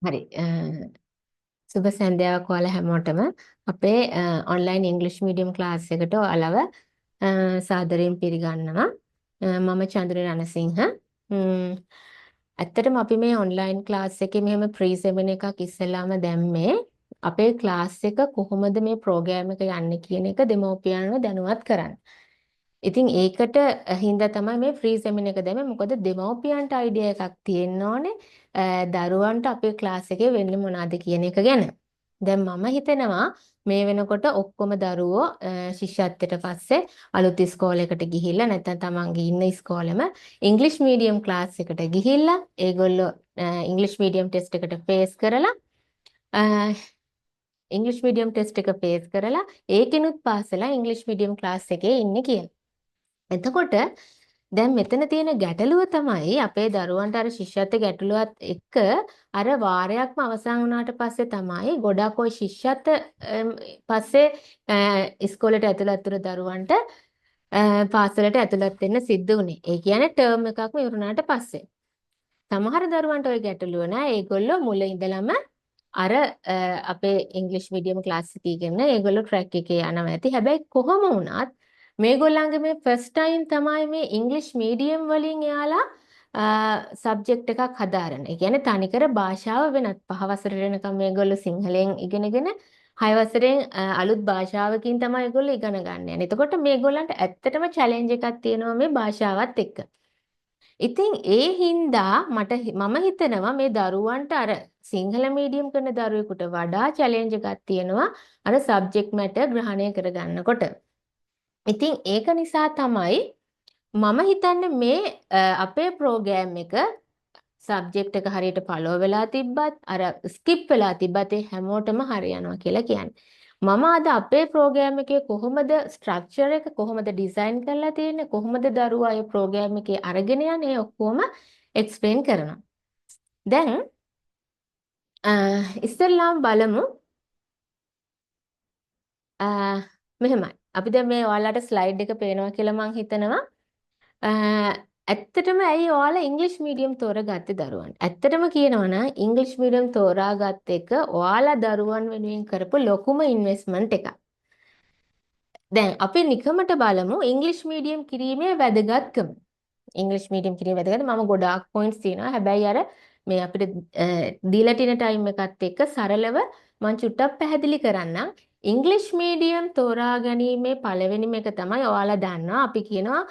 හරි සුබ සන්ධ්‍යාවක් ඔයාලා හැමෝටම අපේ ඔන්ලයින් ඉංග්‍රීසි මීඩියම් ක්ලාස් එකට ඔයාලව සාදරයෙන් පිළිගන්නවා. මම චන්ද්‍රේ රණසිංහ. ඇත්තටම අපි මේ ඔන්ලයින් ක්ලාස් එකේ මෙහෙම ප්‍රී සෙමින එකක් ඉස්සෙල්ලාම දැම්මේ අපේ ක්ලාස් එක කොහොමද මේ ප්‍රෝග්‍රෑම් එක යන්නේ කියන එක දෙමව්පියන්ව දැනුවත් කරන්න. ඉතින් ඒකට හින්දා තමයි මේ ෆ්‍රී සෙමින එක දැම්මේ. මොකද දෙමව්පියන්ට අයිඩියා එකක් තියෙන්න ඕනේ. දරුවන්ට අපේ ක්ලාස් එකේ වෙන්නේ මොනවද කියන එක ගැන. දැන් මම හිතනවා මේ වෙනකොට ඔක්කොම දරුවෝ ශිෂ්‍යත්වයට පස්සේ අලුත් ඉස්කෝලේකට ගිහිල්ලා නැත්නම් තමන්ගේ ඉන්න ඉස්කෝලෙම ඉංග්‍රීසි මීඩියම් ක්ලාස් එකට ගිහිල්ලා ඒගොල්ලෝ ඉංග්‍රීසි මීඩියම් ටෙස්ට් එකට ෆේස් කරලා ඉංග්‍රීසි මීඩියම් ටෙස්ට් එක ෆේස් කරලා ඒකිනුත් පාස් වෙලා ඉංග්‍රීසි මීඩියම් ක්ලාස් එකේ ඉන්නේ කියලා. එතකොට දැන් මෙතන තියෙන ගැටලුව තමයි අපේ දරුවන්ට අර ශිෂ්‍යත්ව ගැටලුවත් එක්ක අර වාරයක්ම අවසන් වුණාට පස්සේ තමයි ගොඩක් ওই ශිෂ්‍යත්ව පස්සේ ඉස්කෝලේට ඇතුළත් වුණ දරුවන්ට පාසලට ඇතුළත් වෙන්න සිද්ධ වුණේ. ඒ කියන්නේ ටර්ම් එකක්ම ඉවරුණාට පස්සේ. සමහර දරුවන්ට ওই ගැටලුව නෑ. ඒගොල්ලෝ මුල ඉඳලම අර අපේ ඉංග්‍රීසි මීඩියම් ක්ලාස් එකේ ඉගෙන ඒගොල්ලෝ ට්‍රැක් එකේ යනවා ඇති. හැබැයි කොහොම වුණත් මේගොල්ලන්ගේ මේ ෆස්ට් ටයිම් තමයි මේ ඉංග්‍රීසි මීඩියම් වලින් එයාලා සබ්ජෙක්ට් එකක් හදාරන. ඒ කියන්නේ තනිකර භාෂාව වෙනත් 5 වසරට වෙනකම් මේගොල්ලෝ සිංහලෙන් ඉගෙනගෙන 6 වසරෙන් අලුත් භාෂාවකින් තමයි ඒගොල්ලෝ ඉගෙන ගන්න යන්නේ. එතකොට මේගොල්ලන්ට ඇත්තටම චැලෙන්ජ් එකක් තියෙනවා මේ භාෂාවත් එක්ක. ඉතින් ඒ හින්දා මම හිතනවා මේ දරුවන්ට අර සිංහල මීඩියම් කරන දරුවෙකුට වඩා චැලෙන්ජ් එකක් තියෙනවා අර සබ්ජෙක්ට් මැටර් ග්‍රහණය කරගන්නකොට. ඉතින් ඒක නිසා තමයි මම හිතන්නේ මේ අපේ ප්‍රෝග්‍රෑම් එක සබ්ජෙක්ට් එක හරියට ෆලෝ වෙලා තිබ්බත් අර ස්කිප් වෙලා තිබ්බත් ඒ හැමෝටම හරියනවා කියලා කියන්නේ. මම අද අපේ ප්‍රෝග්‍රෑම් එකේ කොහොමද ස්ට්‍රක්චර් එක කොහොමද ඩිසයින් කරලා තියෙන්නේ කොහොමද දරුවා ඒ ප්‍රෝග්‍රෑම් එකේ අරගෙන යන්නේ ඔක්කොම එක්ස්ප්ලেইন කරනවා. දැන් ඉස්සෙල්ලාම බලමු මෙහෙමයි. අපි දැන් මේ ඔයාලට ස්ලයිඩ් එක පේනවා කියලා මම හිතනවා. ඇත්තටම ඇයි ඔයාලා ඉංග්‍රීසි මීඩියම් තෝරගත්තේ දරුවන්ට? ඇත්තටම කියනවා නම් ඉංග්‍රීසි මීඩියම් තෝරාගත් එක ඔයාලා දරුවන් වෙනුවෙන් කරපු ලොකුම ඉන්වෙස්ට්මන්ට් එකක්. දැන් අපි නිකමට බලමු ඉංග්‍රීසි මීඩියම් කිරීමේ වැදගත්කම. ඉංග්‍රීසි මීඩියම් කිරීමේ වැදගත්කම මම ගොඩාක් පොයින්ට්ස් තියෙනවා. හැබැයි අර මේ අපිට දීලා තියෙන ටයිම් එකත් එක්ක සරලව මම චුට්ටක් පැහැදිලි කරන්නම්. ඉංග්‍රීසි මීඩියම් තෝරා ගැනීමේ පළවෙනිම එක තමයි ඔයාලා දන්නවා අපි කියනවා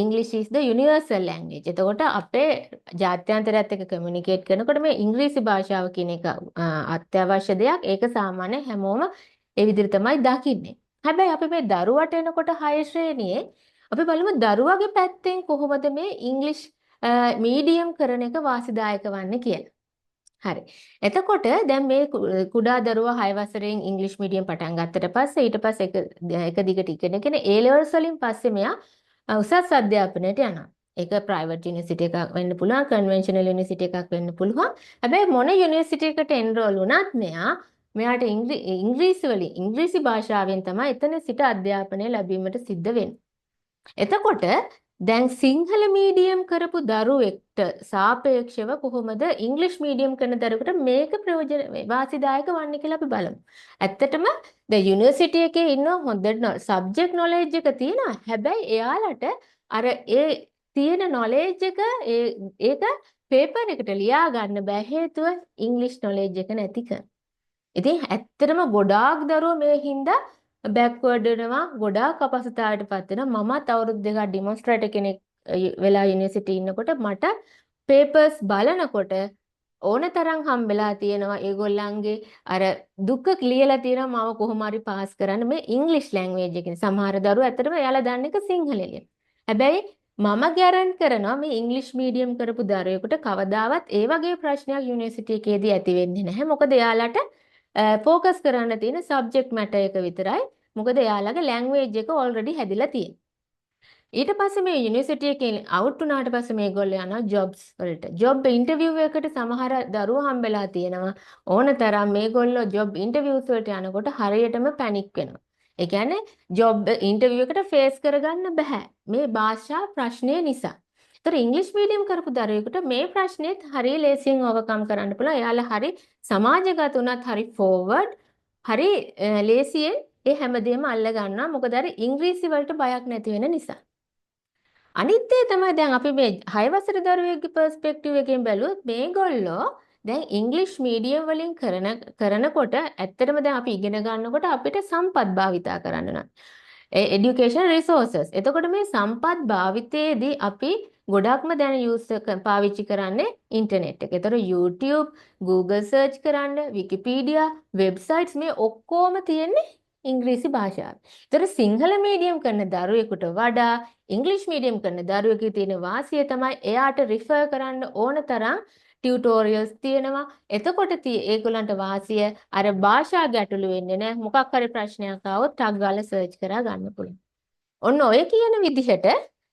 English is the universal language. එතකොට අපේ ජාත්‍යන්තරයත් එක්ක කමියුනිකේට් කරනකොට මේ ඉංග්‍රීසි භාෂාව කියන එක අත්‍යවශ්‍ය දෙයක්. ඒක සාමාන්‍ය හැමෝම ඒ විදිහට තමයි දකින්නේ. හැබැයි අපි මේ දරුවට එනකොට 6 ශ්‍රේණියේ අපි බලමු දරුවගේ පැත්තෙන් කොහොමද මේ ඉංග්‍රීසි මීඩියම් කරන එක වාසිදායක වන්නේ කියලා. හරි. එතකොට දැන් මේ කුඩා දරුවා 6 වසරෙන් ඉංග්‍රීසි මීඩියම් පටන් ගත්තට පස්සේ ඊට පස්සේ එක දිගට ඉගෙනගෙන A levels වලින් පස්සේ මෙයා උසස් අධ්‍යාපනයට යනවා. ඒක ප්‍රයිවට් යුනිවර්සිටි එකක් වෙන්න පුළුවන්, කන්වෙන්ෂනල් යුනිවර්සිටි එකක් වෙන්න පුළුවන්. හැබැයි මොන යුනිවර්සිටි එකට එන්රෝල් වුණත් මෙයාට ඉංග්‍රීසි භාෂාවෙන් තමයි එතන සිට අධ්‍යාපනය ලැබීමට සිද්ධ වෙන්නේ. එතකොට දැන් සිංහල මීඩියම් කරපු දරුවෙක්ට සාපේක්ෂව කොහොමද ඉංග්‍රීසි මීඩියම් කරන දරුවෙකුට මේක වාසිදායක වන්නේ කියලා අපි බලමු. ඇත්තටම දැන් යුනිවර්සිටි එකේ ඉන්න හොඳ සබ්ජෙක්ට් නොලෙජ් එක තියෙනවා. හැබැයි එයාලට අර ඒ තියෙන නොලෙජ් එක ඒක පේපර් එකට ලියා ගන්න බෑ හේතුව ඉංග්‍රීසි නොලෙජ් එක නැතිකම. ඉතින් ඇත්තටම ගොඩාක් දරුවෝ මේ හින්දා බෑක්වර්ඩ් වෙනවා ගොඩාක් අපහසුතාවයටපත් වෙනවා. මමත් අවුරුදු දෙකක් ඩිමොන්ස්ට්‍රේටර් කෙනෙක් වෙලා යුනිවර්සිටි ඉන්නකොට මට පේපර්ස් බලනකොට ඕන තරම් හම්බෙලා තියෙනවා ඒගොල්ලන්ගේ අර දුක ලියලා තියෙනවා මාව කොහොම හරි පාස් කරන්න මේ ඉංග්‍රීසි ලැන්ග්වේජ් එකෙන්. සමහර දරුවෝ ඇත්තටම එයාලා දන්න එක සිංහලෙන්. හැබැයි මම ගැරන්ට් කරනවා මේ ඉංග්‍රීසි මීඩියම් කරපු දරුවෙකුට කවදාවත් ඒ වගේ ප්‍රශ්නයක් යුනිවර්සිටි එකේදී ඇති වෙන්නේ නැහැ. මොකද එයාලට ફોකස් කරන්න තියෙන සබ්ජෙක්ට් මැටර් එක විතරයි. මොකද එයාලගේ ලැන්ග්වේජ් එක ඕල්රෙඩි හැදිලා තියෙනවා. ඊට පස්සේ මේ යුනිවර්සිටි එකෙන් අවුට් වුණාට පස්සේ මේගොල්ලෝ යනවා ජොබ්ස් වලට. ජොබ් ඉන්ටර්විව් එකකට සමහර දරුවෝ හම්බෙලා තියෙනවා. ඕනතරම් මේගොල්ලෝ ජොබ් ඉන්ටර්විව්ස් වලට යනකොට හරියටම පැනික් වෙනවා. ඒ කියන්නේ ජොබ් ඉන්ටර්විව් එකට ෆේස් කරගන්න බෑ. මේ භාෂා ප්‍රශ්නය නිසා. ඒතර ඉංග්‍රීසි මීඩියම් කරපු දරුවෙකුට මේ ප්‍රශ්නේත් හරිය ලේසියෙන් ඕවර්කම් කරන්න පුළුවන්. එයාලා හරි සමාජගත උනත් හරි ෆෝවර්ඩ් හරි ලේසියෙන් ඒ හැමදේම අල්ල ගන්නවා. මොකද අර ඉංග්‍රීසි වලට බයක් නැති වෙන නිසා. අනිත් ඒ තමයි දැන් අපි මේ 6 වසර දරුවෙක්ගේ පර්ස්පෙක්ටිව් එකෙන් බැලුවොත් මේගොල්ලෝ දැන් ඉංග්‍රීසි මීඩියම් වලින් කරනකොට ඇත්තටම දැන් අපි ඉගෙන ගන්නකොට අපිට සම්පත් භාවිතා කරන්න ඕන. education resources. එතකොට මේ සම්පත් භාවිතයේදී අපි ගොඩක්ම දැන් පාවිච්චි කරන්නේ ඉන්ටර්නෙට් එක. ඒතර YouTube, Google search කරන්න, Wikipedia, websites මේ ඔක්කොම තියෙන්නේ ඉංග්‍රීසි භාෂාවෙන්. ඒතර සිංහල මීඩියම් කරන දරුවෙකුට වඩා ඉංග්‍රීසි මීඩියම් කරන දරුවෙකුගේ තියෙන වාසිය තමයි එයාට රිෆර් කරන්න ඕන තරම් ටියුටෝරියල්ස් තියෙනවා. එතකොට ඒගොල්ලන්ට වාසිය අර භාෂා ගැටලු වෙන්නේ නැහැ. මොකක් හරි ප්‍රශ්නයක් ආවොත් ටක් ගාලා සර්ච් කරලා ගන්න පුළුවන්. ඔන්න ඔය කියන විදිහට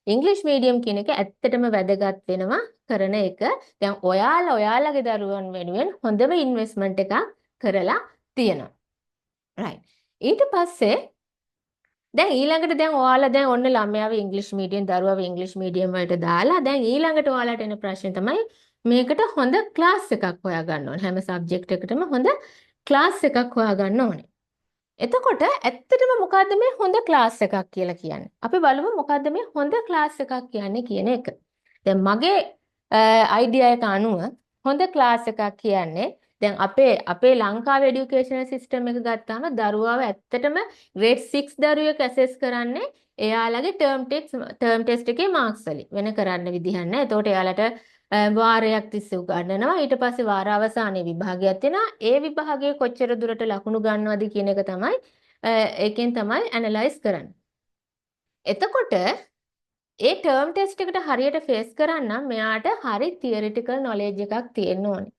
ඉංග්‍රීසි මීඩියම් කියන එක ඇත්තටම වැදගත් වෙනවා කරන එක. දැන් ඔයාලගේ දරුවන් වෙනුවෙන් හොඳම ඉන්වෙස්ට්මන්ට් එකක් කරලා තියෙනවා. right. ඊට පස්සේ දැන් ඊළඟට දැන් ඔයාලා දැන් ඔන්න ළමයාව ඉංග්‍රීසි මීඩියම් දරුවව ඉංග්‍රීසි මීඩියම් වලට දාලා දැන් ඊළඟට ඔයාලට එන ප්‍රශ්නේ තමයි මේකට හොඳ ක්ලාස් එකක් හොයාගන්න ඕනේ. හැම සබ්ජෙක්ට් එකකටම හොඳ ක්ලාස් එකක් හොයාගන්න ඕනේ. එතකොට ඇත්තටම මොකද්ද මේ හොඳ ක්ලාස් එකක් කියලා කියන්නේ? අපි බලමු මොකද්ද මේ හොඳ ක්ලාස් එකක් කියන්නේ කියන එක. දැන් මගේ අයිඩියා එක අනුව හොඳ ක්ලාස් එකක් කියන්නේ දැන් අපේ ලංකාවේ এডুকেෂනල් සිස්ටම් එක ගත්තාම දරුවාව ඇත්තටම grade 6 දරුවෙක් ඇසෙස් කරන්නේ එයාලගේ ටර්ම් ටෙස්ට් එකේ මාක්ස් වලින්. වෙන කරන්න විදිහක් නැහැ. එතකොට එයාලට වාරයක් තිස්සේ උගන්වනවා. ඊට පස්සේ වාර අවසානයේ විභාගයක් තියෙනවා. ඒ විභාගයේ කොච්චර දුරට ලකුණු ගන්නවද කියන එක තමයි ඒකෙන් තමයි ඇනලයිස් කරන්නේ. එතකොට ඒ ටර්ම් ටෙස්ට් එකට හරියට ෆේස් කරන්න මෙයාට හරි තියරිටිකල් නොලෙජ් එකක් තියෙන්න ඕනේ.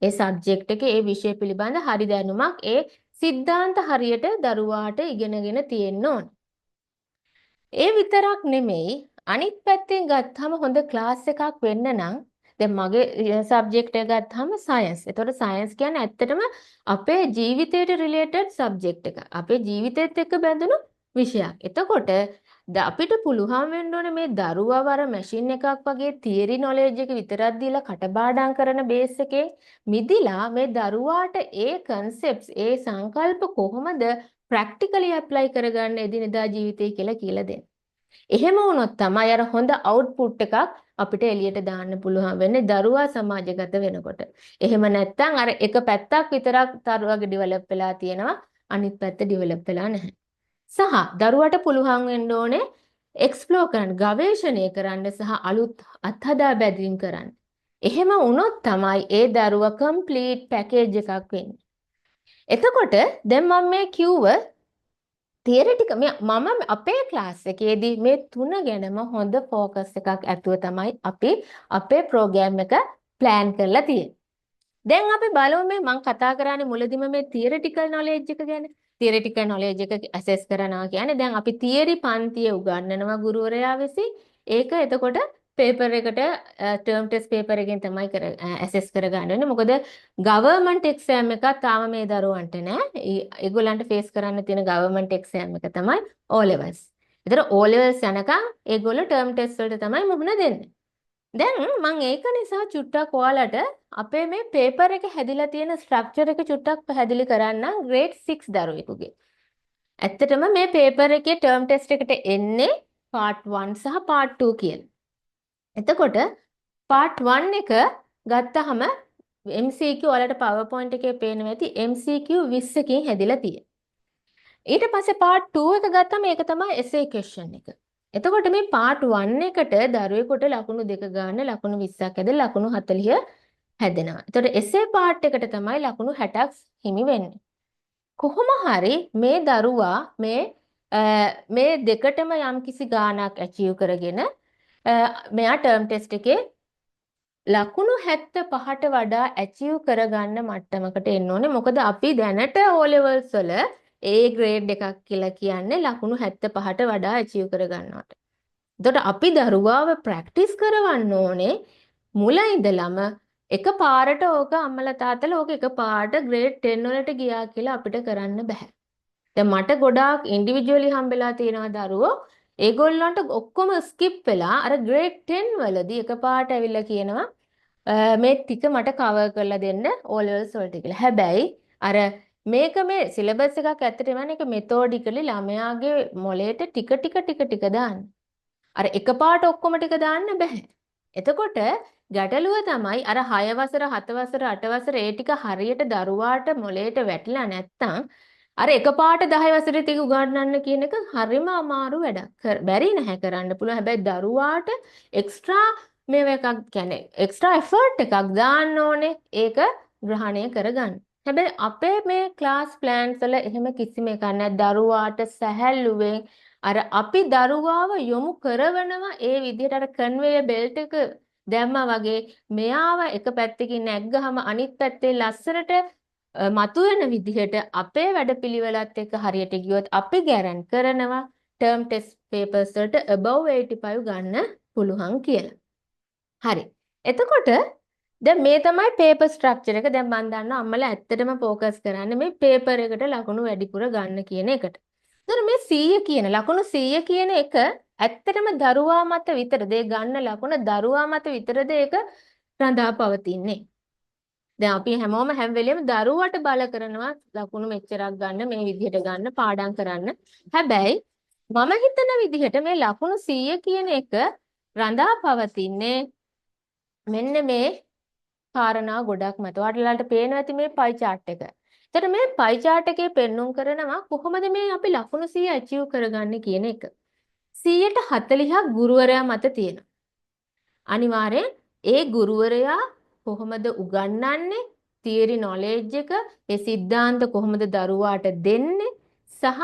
ඒ සබ්ජෙක්ට් එකේ ඒ විෂය පිළිබඳ හරි දැනුමක් ඒ සිද්ධාන්ත හරියට දරුවාට ඉගෙනගෙන තියෙන්න ඕනේ. ඒ විතරක් නෙමෙයි අනිත් පැත්තෙන් ගත්තාම හොඳ ක්ලාස් එකක් වෙන්න නම් දැන් මගේ සබ්ජෙක්ට් එක ගත්තාම සයන්ස්. ඒතකොට සයන්ස් කියන්නේ ඇත්තටම අපේ ජීවිතයට රිලේටඩ් සබ්ජෙක්ට් එක. අපේ ජීවිතයත් එක්ක බැඳුණු විෂයක්. එතකොට අපිට පුළුවන් වෙන්න ඕනේ මේ දරුවව අර මැෂින් එකක් වගේ තියරි නොලෙජ් එක විතරක් දීලා කටපාඩම් කරන බේස් එකේ මිදිලා මේ දරුවාට ඒ කන්සෙප්ට්ස් ඒ සංකල්ප කොහොමද ප්‍රැක්ටිකලි ඇප්ලයි කරගන්න එදිනෙදා ජීවිතේ කියලා දෙන්න. එහෙම වුණොත් තමයි අර හොඳ අවුට්පුට් එකක් අපිට එළියට දාන්න පුළුවන් වෙන්නේ දරුවා සමාජගත වෙනකොට. එහෙම නැත්නම් අර එක පැත්තක් විතරක් දරුවාගේ ඩෙවලොප් වෙලා තියෙනවා අනිත් පැත්ත ඩෙවලොප් වෙලා නැහැ. සහ දරුවට පුළුවන් වෙන්න ඕනේ එක්ස්ප්ලෝර් කරන්න, ගවේෂණය කරන්න සහ අලුත් අත්හදා බැලීම් කරන්න. එහෙම වුණොත් තමයි ඒ දරුවා කම්ප්ලීට් පැකේජ් එකක් වෙන්නේ. එතකොට දැන් මම මේ කිව්ව තියරිටික මම අපේ ක්ලාස් එකේදී මේ තුන ගැනම හොඳ ફોකස් එකක් ඇතුව තමයි අපි අපේ ප්‍රෝග්‍රෑම් එක ප්ලෑන් කරලා තියෙන්නේ. දැන් අපි බලමු මේ මම කතා කරන්නේ මුලදිම මේ තියරිටිකල් නොලෙජ් එක ගැන. තියරිටිකල් නොලෙජ් එක ඇසෙස් කරනවා කියන්නේ දැන් අපි තියරි පන්තියේ උගන්වනවා ගුරුවරයා විසින්. ඒක එතකොට පේපර් එකට ටර්ම් ටෙස්ට් පේපර් එකෙන් තමයි ඇසෙස් කරගන්න ඕනේ. මොකද ගවර්න්මන්ට් එක්සෑම් එකක් තාම මේ දරුවන්ට නෑ. ඒගොල්ලන්ට ෆේස් කරන්න තියෙන ගවර්න්මන්ට් එක්සෑම් එක තමයි O levels. ඒතර O levels යනකම් ඒගොල්ලෝ ටර්ම් ටෙස්ට් වලට තමයි මුහුණ දෙන්නේ. දැන් මම ඒක නිසා චුට්ටක් ඔයාලට අපේ මේ පේපර් එක හැදිලා තියෙන ස්ට්‍රක්චර් එක චුට්ටක් පැහැදිලි කරන්නම් grade 6 දරුවෙකුගේ. ඇත්තටම මේ පේපර් එකේ ටර්ම් ටෙස්ට් එකට එන්නේ part 1 සහ part 2 කියලා. එතකොට part 1 එක ගත්තහම MCQ ඔයාලට PowerPoint එකේ පේනවා ඇති MCQ 20කින් හැදිලා තියෙන්නේ. ඊට පස්සේ part 2 එක ගත්තම ඒක තමයි essay question එක. එතකොට මේ part 1 එකට දරුවෙකුට ලකුණු 2 ගන්න ලකුණු 20ක් ඇදලා ලකුණු 40 හැදෙනවා. එතකොට essay part එකට තමයි ලකුණු 60ක් හිමි වෙන්නේ. කොහොම හරි මේ දරුවා මේ දෙකටම යම්කිසි ගාණක් achieve කරගෙන මෙයා ටර්ම් ටෙස්ට් එකේ ලකුණු 75ට වඩා achieve කරගන්න මට්ටමකට එන්න ඕනේ. මොකද අපි දැනට O levels වල A grade එකක් කියලා කියන්නේ ලකුණු 75ට වඩා achieve කරගන්නවට. එතකොට අපි දරුවාව ප්‍රැක්ටිස් කරවන්න ඕනේ මුල ඉඳලම එකපාරට ඕක අම්මලා තාත්තලා ඕක එකපාරට grade 10 වලට ගියා කියලා අපිට කරන්න බෑ. දැන් මට ගොඩාක් ඉන්ඩිවිජුවලි හම්බෙලා තියෙනවා දරුවෝ ඒගොල්ලන්ට ඔක්කොම ස්කිප් වෙලා අර ග්‍රේඩ් 10 වලදී එකපාරට ඇවිල්ලා කියනවා මේ ටික මට කවර් කරලා දෙන්න O levels වලට කියලා. හැබැයි අර මේක මේ සිලබස් එකක් ඇත්තටම යන එක මෙතෝඩිකලි ළමයාගේ මොලේට ටික ටික දාන්න. අර එකපාරට ඔක්කොම ටික දාන්න බෑ. එතකොට ගැටලුව තමයි අර 6 වසර 7 වසර 8 වසර ඒ ටික හරියට දරුවාට මොලේට වැටිලා නැත්තම් අර එකපාරට 10 වසරේ ටික උගන්වන්න කියන එක හරිම අමාරු වැඩක්. බැරි නැහැ කරන්න පුළුවන්. හැබැයි දරුවාට එක්ස්ට්‍රා මේව එකක් කියන්නේ එක්ස්ට්‍රා එෆර්ට් එකක් දාන්න ඕනේ ඒක ග්‍රහණය කරගන්න. හැබැයි අපේ මේ ක්ලාස් ප්ලෑන්ස් වල එහෙම කිසිම එකක් නැහැ. දරුවාට සැහැල්ලුවෙන් අර අපි දරුවාව යොමු කරවනවා ඒ විදිහට අර කන්වේයර් බෙල්ට් එක දැම්මා වගේ මෙයාව එක පැත්තකින් නැග්ගහම අනිත් පැත්තේ ලස්සනට මතුවෙන විදිහට අපේ වැඩපිළිවෙලත් එක්ක හරියට ගියොත් අපි ගැරන්ට් කරනවා ටර්ම් ටෙස්ට් පේපර්ස් වලට above 85 ගන්න පුළුවන් කියලා. හරි. එතකොට දැන් මේ තමයි පේපර් ස්ට්‍රක්චර් එක. දැන් මම දන්නවා අම්මලා ඇත්තටම ફોකස් කරන්නේ මේ පේපර් එකට ලකුණු වැඩිපුර ගන්න කියන එකට. ඒතර මේ 100 කියන ලකුණු 100 කියන එක ඇත්තටම දරුවා මත විතරද ඒ ගන්න ලකුණ දරුවා මත විතරද ඒක රඳා පවතින්නේ. දැන් අපි හැමෝම හැම වෙලෙම දරුවට බල කරනවා ලකුණු මෙච්චරක් ගන්න මේ විදිහට ගන්න පාඩම් කරන්න. හැබැයි මම හිතන විදිහට මේ ලකුණු 100 කියන එක රඳා පවතින්නේ මෙන්න මේ කාරණා ගොඩක් මත. ඔයාලට පේනවා ඇති මේ පයි chart එක. එතකොට මේ පයි chart එකේ පෙන්눔 කරනවා කොහොමද මේ අපි ලකුණු 100 achieve කරගන්නේ කියන එක. 140ක් ගුරුවරයා මත තියෙනවා. අනිවාර්යෙන් ඒ ගුරුවරයා කොහොමද උගන්වන්නේ? තියරි නොලෙජ් එක, ඒ સિદ્ધාන්ත කොහොමද දරුවාට දෙන්නේ? සහ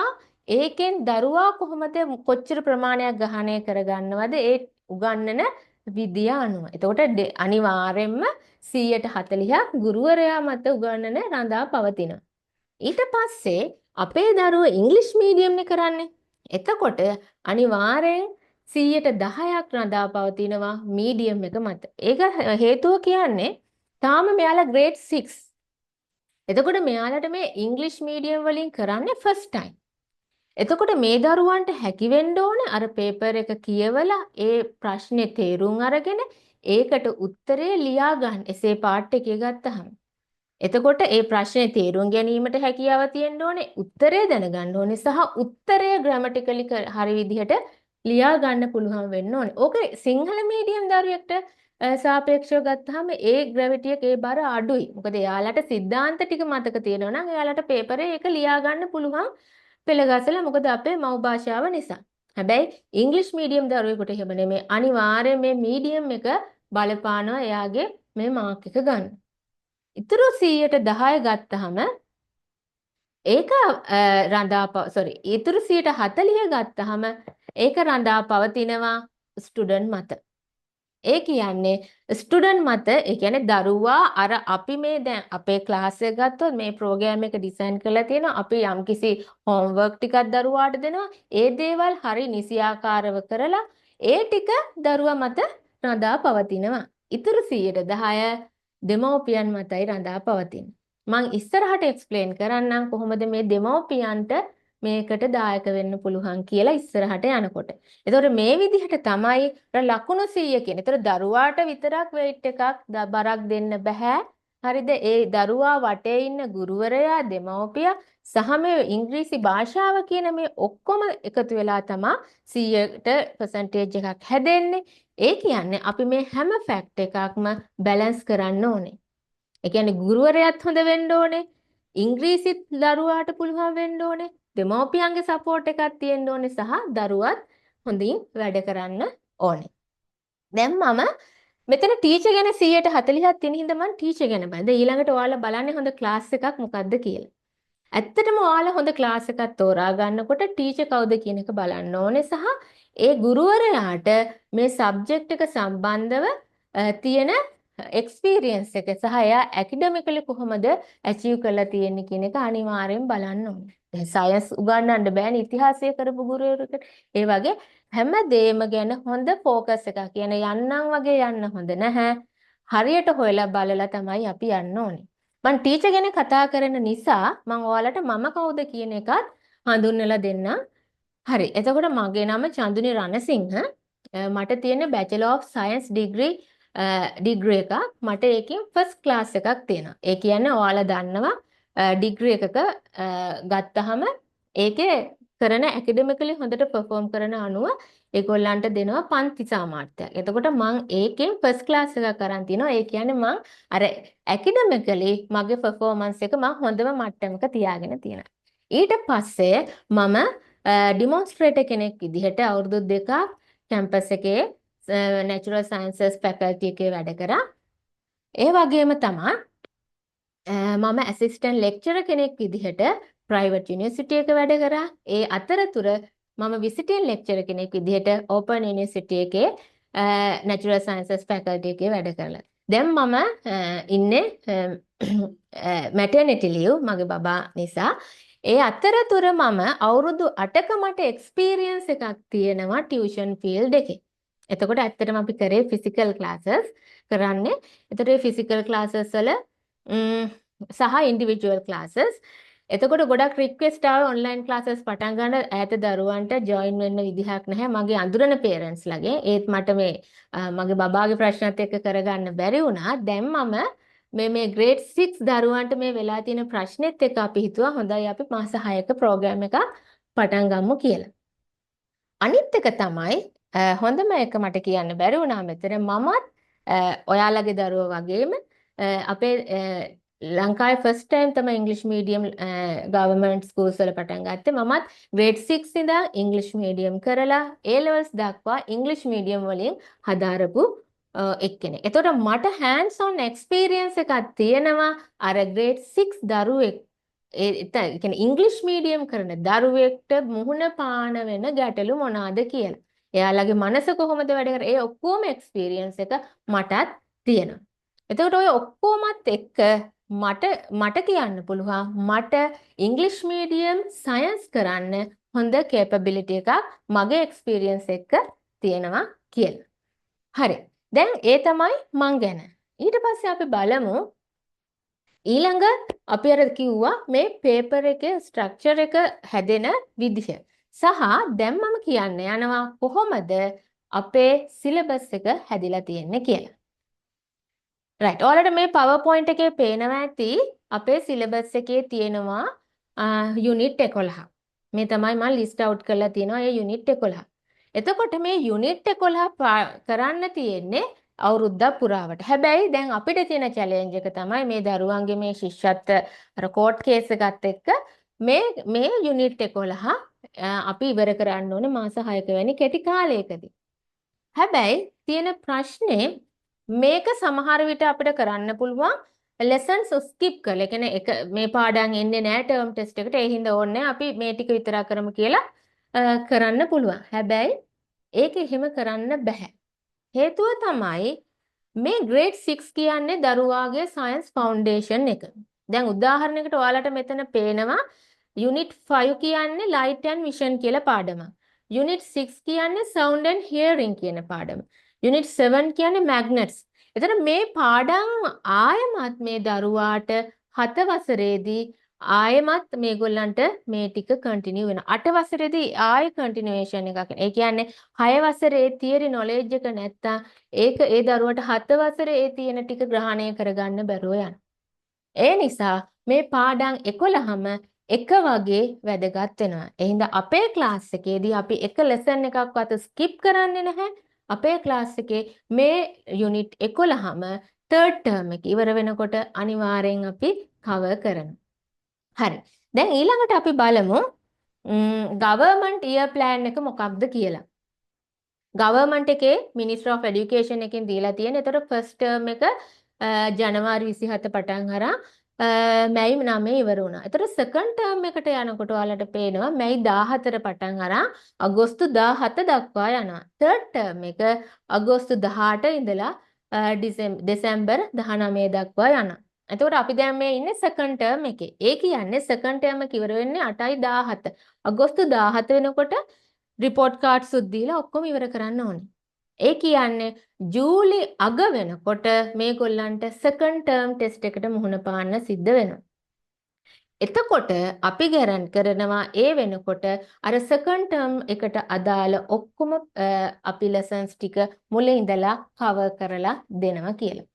ඒකෙන් දරුවා කොහොමද කොච්චර ප්‍රමාණයක් ග්‍රහණය කරගන්නවද ඒ උගන්වන විදිය අනුව. එතකොට අනිවාර්යෙන්ම 140ක් ගුරුවරයා මත උගන්වන රඳා පවතිනවා. ඊට පස්සේ අපේ දරුවෝ ඉංග්‍රීසි මීඩියම් එක කරන්නේ. එතකොට අනිවාර්යෙන් 10%ක් රඳා පවතිනවා මීඩියම් එක මත. ඒක හේතුව කියන්නේ තාම මෙයාලා ග්‍රේඩ් 6. එතකොට මෙයාලට මේ ඉංග්‍රීසි මීඩියම් වලින් කරන්නේ ෆස්ට් ටයිම්. එතකොට මේ දරුවන්ට හැකි වෙන්න ඕනේ අර පේපර් එක කියවලා ඒ ප්‍රශ්නේ තේරුම් අරගෙන ඒකට උත්තරේ ලියා ගන්න. එසේ පාර්ට් එකේ ගත්තහම. එතකොට ඒ ප්‍රශ්නේ තේරුම් ගැනීමට හැකියාව තියෙන්න ඕනේ, උත්තරේ දැනගන්න ඕනේ සහ උත්තරය ග්‍රැමටිකලි හරි විදිහට ලියා ගන්න පුළුවන් වෙන්න ඕනේ. ඕක සිංහල මීඩියම් දරුවෙක්ට සාපේක්ෂව ගත්තාම ඒ ග්‍රැවිටි එක ඒ බර අඩුයි. මොකද එයාලට સિદ્ધාන්ත ටික මතක තියෙනවා නම් එයාලට පේපරේ ඒක ලියා ගන්න පුළුවන් පෙළ ගසලා. මොකද අපේ මව් භාෂාව නිසා. හැබැයි ඉංග්‍රීසි මීඩියම් දරුවෙකුට එහෙම නෙමෙයි. අනිවාර්යයෙන් මේ මීඩියම් එක බලපානවා එයාගේ මේ මාක් එක ගන්න. ඉතුරු 10% ගත්තාම ඒක ඉතුරු 40 ගත්තාම ඒක රඳා පවතිනවා ස්ටුඩන්ට් මත. ඒ කියන්නේ ස්ටුඩන්ට් මත ඒ කියන්නේ දරුවා අර අපි මේ දැන් අපේ ක්ලාස් එක ගත්තොත් මේ ප්‍රෝග්‍රෑම් එක ඩිසයින් කරලා තියෙනවා. අපි යම්කිසි හෝම්වර්ක් ටිකක් දරුවාට දෙනවා. ඒ දේවල් හරි නිසියාකාරව කරලා ඒ ටික දරුවා මත රඳා පවතිනවා. ඉතුරු 10% දෙමව්පියන් මතයි රඳා පවතින්නේ. මම ඉස්සරහට එක්ස්ප්ලেইন කරන්නම් කොහොමද මේ දෙමව්පියන්ට මේකට දායක වෙන්න පුළුවන් කියලා ඉස්සරහට යනකොට. ඒතකොට මේ විදිහට තමයි ලකුණු 100 කියන්නේ. ඒතකොට දරුවාට විතරක් weight එකක් බරක් දෙන්න බෑ. හරිද? ඒ දරුවා වටේ ඉන්න ගුරුවරයා, දෙමව්පියා සහ මේ ඉංග්‍රීසි භාෂාව කියන මේ ඔක්කොම එකතු වෙලා තමයි 100% එකක් හැදෙන්නේ. ඒ කියන්නේ අපි මේ හැම ෆැක්ට් එකක්ම බැලන්ස් කරන්න ඕනේ. ඒ කියන්නේ ගුරුවරයාත් හොඳ වෙන්න ඕනේ. ඉංග්‍රීසිත් දරුවාට පුළුවන් වෙන්න ඕනේ. දෙමව්පියන්ගේ සපෝට් එකක් තියෙන්න ඕනේ සහ දරුවත් හොඳින් වැඩ කරන්න ඕනේ. දැන් මම මෙතන ටීචර් ගැන 140ක් තියෙන හින්දා මම ටීචර් ගැන බලද ඊළඟට ඔයාලා බලන්නේ හොඳ ක්ලාස් එකක් මොකක්ද කියලා. ඇත්තටම ඔයාලා හොඳ ක්ලාස් එකක් තෝරා ගන්නකොට ටීචර් කවුද කියන එක බලන්න ඕනේ සහ ඒ ගුරුවරයාට මේ සබ්ජෙක්ට් එක සම්බන්ධව තියෙන එක්ස්පීරියන්ස් එක සහ එයා ඇකඩමිකලි කොහොමද ඇචීව් කරලා තියෙන්නේ කියන එක අනිවාර්යෙන් බලන්න ඕනේ. දැන් සයන්ස් උගන්වන්න බෑනේ ඉතිහාසය කරපු ගුරුවරයෙකුට. ඒ වගේ හැම දෙයක්ම ගැන හොඳ ફોකස් එකක් කියන යන්නම් වගේ යන්න හොඳ නැහැ. හරියට හොයලා බලලා තමයි අපි යන්න ඕනේ. මම ටීචර් ගැන කතා කරන නිසා මම ඔයාලට මම කවුද කියන එකත් හඳුන්වලා දෙන්නම්. හරි. එතකොට මගේ නම චන්දුනි රණසිංහ. මට තියෙන Bachelor of Science degree එකක්. මට ඒකෙන් first class එකක් තියෙනවා. ඒ කියන්නේ ඔයාලා දන්නවා degree එකක ගත්තහම ඒකේ කරන academically හොඳට perform කරන අනුව ඒගොල්ලන්ට දෙනවා පන්ති සාමාර්ථයක්. එතකොට මං ඒකෙන් first class එකක් අරන් තිනවා. ඒ කියන්නේ මං අර academically මගේ performance එක මං හොඳම මට්ටමක තියාගෙන තියෙනවා. ඊට පස්සේ මම ඩිමොන්ස්ට්‍රේටර් කෙනෙක් විදිහට අවුරුදු 2ක් කැම්පස් එකේ natural sciences faculty එකේ වැඩ කරා. ඒ වගේම තමයි මම ඇසිස්ටන්ට් ලෙක්චරර් කෙනෙක් විදිහට ප්‍රයිවට් යුනිවර්සිටි එක වැඩ කරා. ඒ අතරතුර මම විසිටින් ලෙක්චරර් කෙනෙක් විදිහට ඕපන් යුනිවර්සිටි එකේ natural sciences faculty එකේ වැඩ කරලා. දැන් මම ඉන්නේ maternity leave මගේ බබා නිසා. ඒ අතරතුර මම අවුරුදු 8ක මට එක්ස්පීරියන්ස් එකක් තියෙනවා ටියුෂන් ෆීල්ඩ් එකේ. එතකොට ඇත්තටම අපි කරේ ෆිසිකල් ක්ලාසස් කරන්නේ. එතකොට මේ ෆිසිකල් ක්ලාසස් වල සහ ඉන්ඩිවිජුවල් ක්ලාසස්. එතකොට ගොඩක් රික්වෙස්ට් ආවේ ඔන්ලයින් ක්ලාසස් පටන් ගන්න ඈත දරුවන්ට ජොයින් වෙන්න විදිහක් නැහැ මගේ අඳුරන පේරන්ට්ස් ලගේ. ඒත් මට මේ මගේ බබාගේ ප්‍රශ්නත් එක්ක කරගන්න බැරි වුණා. දැන් මම මේ grade 6 දරුවන්ට මේ වෙලා තියෙන ප්‍රශ්නෙත් එක්ක අපි හිතුවා හොඳයි අපි මාස 6ක ප්‍රෝග්‍රෑම් එකක් පටන් ගමු කියලා. අනිත් එක තමයි හොඳම එක මට කියන්න බැරි වුණා මෙතන මමත් ඔයාලගේ දරුවෝ වගේම අපේ ලංකාවේ ෆස්ට් ටයිම් තමයි ඉංග්‍රීසි මීඩියම් ගවර්න්මන්ට් ස්කූල්ස් වල පටන් ගත්තේ. මමත් grade 6 ඉඳන් ඉංග්‍රීසි මීඩියම් කරලා A levels දක්වා ඉංග්‍රීසි මීඩියම් වලින් හදාරපු එක්කෙනෙක්. එතකොට මට hands on experience එකක් තියෙනවා අර grade 6 දරුවෙක් ඒ කියන්නේ ඉංග්‍රීසි මීඩියම් කරන දරුවෙක්ට මුහුණ පාන වෙන ගැටලු මොනවාද කියලා. එයාලගේ මනස කොහොමද වැඩ කරන්නේ? ඒ ඔක්කොම experience එක මටත් තියෙනවා. එතකොට ඔය ඔක්කොමත් එක්ක මට කියන්න පුළුවන් මට ඉංග්‍රීසි මීඩියම් සයන්ස් කරන්න හොඳ capability එකක් මගේ experience එක තියෙනවා කියලා. හරි. දැන් ඒ තමයි මං ගැන. ඊට පස්සේ අපි බලමු ඊළඟ අපි අර කිව්වා මේ පේපර් එකේ ස්ට්‍රක්චර් එක හැදෙන විදිහ. සහ දැන් මම කියන්න යනවා කොහොමද අපේ සිලබස් එක හැදිලා තියෙන්නේ කියලා. right. ඔයාලට මේ PowerPoint එකේ පේනවා ඇති අපේ සිලබස් එකේ තියෙනවා යුනිට් 11. මේ තමයි මම ලිස්ට් අවුට් කරලා තියෙනවා ඒ යුනිට් 11. එතකොට මේ යුනිට් 11 කරන්න තියෙන්නේ අවුරුද්දක් පුරාවට. හැබැයි දැන් අපිට තියෙන චැලෙන්ජ් එක තමයි මේ දරුවන්ගේ මේ ශිෂ්‍යත්ව අර කෝට් කේස් එකත් එක්ක මේ යුනිට් 11 අපි ඉවර කරන්න ඕනේ මාස 6ක වැනි කෙටි කාලයකදී. හැබැයි තියෙන ප්‍රශ්නේ මේක සමහර විට අපිට කරන්න පුළුවන් lessons skip කරලා. ඒ කියන්නේ මේ පාඩම් එන්නේ නැහැ term test එකට. ඒ හින්දා ඕනේ අපි මේ ටික විතරක් කරමු කියලා කරන්න පුළුවන්. හැබැයි ඒක එහෙම කරන්න බෑ. හේතුව තමයි මේ grade 6 කියන්නේ දරුවාගේ science foundation එක. දැන් උදාහරණයකට ඔයාලට මෙතන පේනවා unit 5 කියන්නේ light and vision කියලා පාඩමක්. unit 6 කියන්නේ sound and hearing කියන පාඩම. unit 7 කියන්නේ magnets. එතන මේ පාඩම් ආයමත් මේ දරුවාට 7 වසරේදී ආයමත් මේගොල්ලන්ට මේ ටික කන්ටිනියු වෙනවා. 8 වසරේදී ආයෙ කන්ටිනියුේෂන් එකක්. ඒ කියන්නේ 6 වසරේ තියරි නොලෙජ් එක නැත්තම් ඒක ඒ දරුවට 7 වසරේ ඒ තියෙන ටික ග්‍රහණය කරගන්න බැරුව යනවා. ඒ නිසා මේ පාඩම් 11ම එක වගේ වැදගත් වෙනවා. ඒ හින්දා අපේ ක්ලාස් එකේදී අපි එක ලෙසන් එකක්වත් ස්කිප් කරන්නේ නැහැ. අපේ ක්ලාස් එකේ මේ යුනිට් 11ම තර්ඩ් ටර්ම් එක ඉවර වෙනකොට අනිවාර්යෙන් අපි කවර් කරනවා. හරි. දැන් ඊළඟට අපි බලමු ගවර්න්මන්ට් ඉයර් ප්ලෑන් එක මොකක්ද කියලා. ගවර්න්මන්ට් එකේ මිනිස්ට්‍රි ඔෆ් එඩියුකේෂන් එකෙන් දීලා තියෙන. ඒතකොට ෆස්ට් ටර්ම් එක ජනවාරි 27 පටන් අරන් මැයි 9 ඉවර වුණා. ඒතකොට සෙකන්ඩ් ටර්ම් එකට යනකොට ඔයාලට පේනවා මැයි 14 පටන් අරන් අගෝස්තු 17 දක්වා යනවා. තර්ඩ් ටර්ම් එක අගෝස්තු 18 ඉඳලා දෙසැම්බර් 19 දක්වා යනවා. එතකොට අපි දැන් මේ ඉන්නේ සෙකන්ඩ් ටර්ම් එකේ. ඒ කියන්නේ සෙකන්ඩ් ටර්ම් එක ඉවර වෙන්නේ 8යි 17. අගෝස්තු 17 වෙනකොට රිපෝට් කාඩ්ස් උත් දීලා ඔක්කොම ඉවර කරන්න ඕනේ. ඒ කියන්නේ ජූලි අග වෙනකොට මේගොල්ලන්ට සෙකන්ඩ් ටර්ම් ටෙස්ට් එකට මුහුණ පාන්න සිද්ධ වෙනවා. එතකොට අපි ගැරන්ට් කරනවා ඒ වෙනකොට අර සෙකන්ඩ් ටර්ම් එකට අදාළ ඔක්කොම අපි ලෙසන්ස් ටික මුලින් ඉඳලා කවර් කරලා දෙනවා කියලා.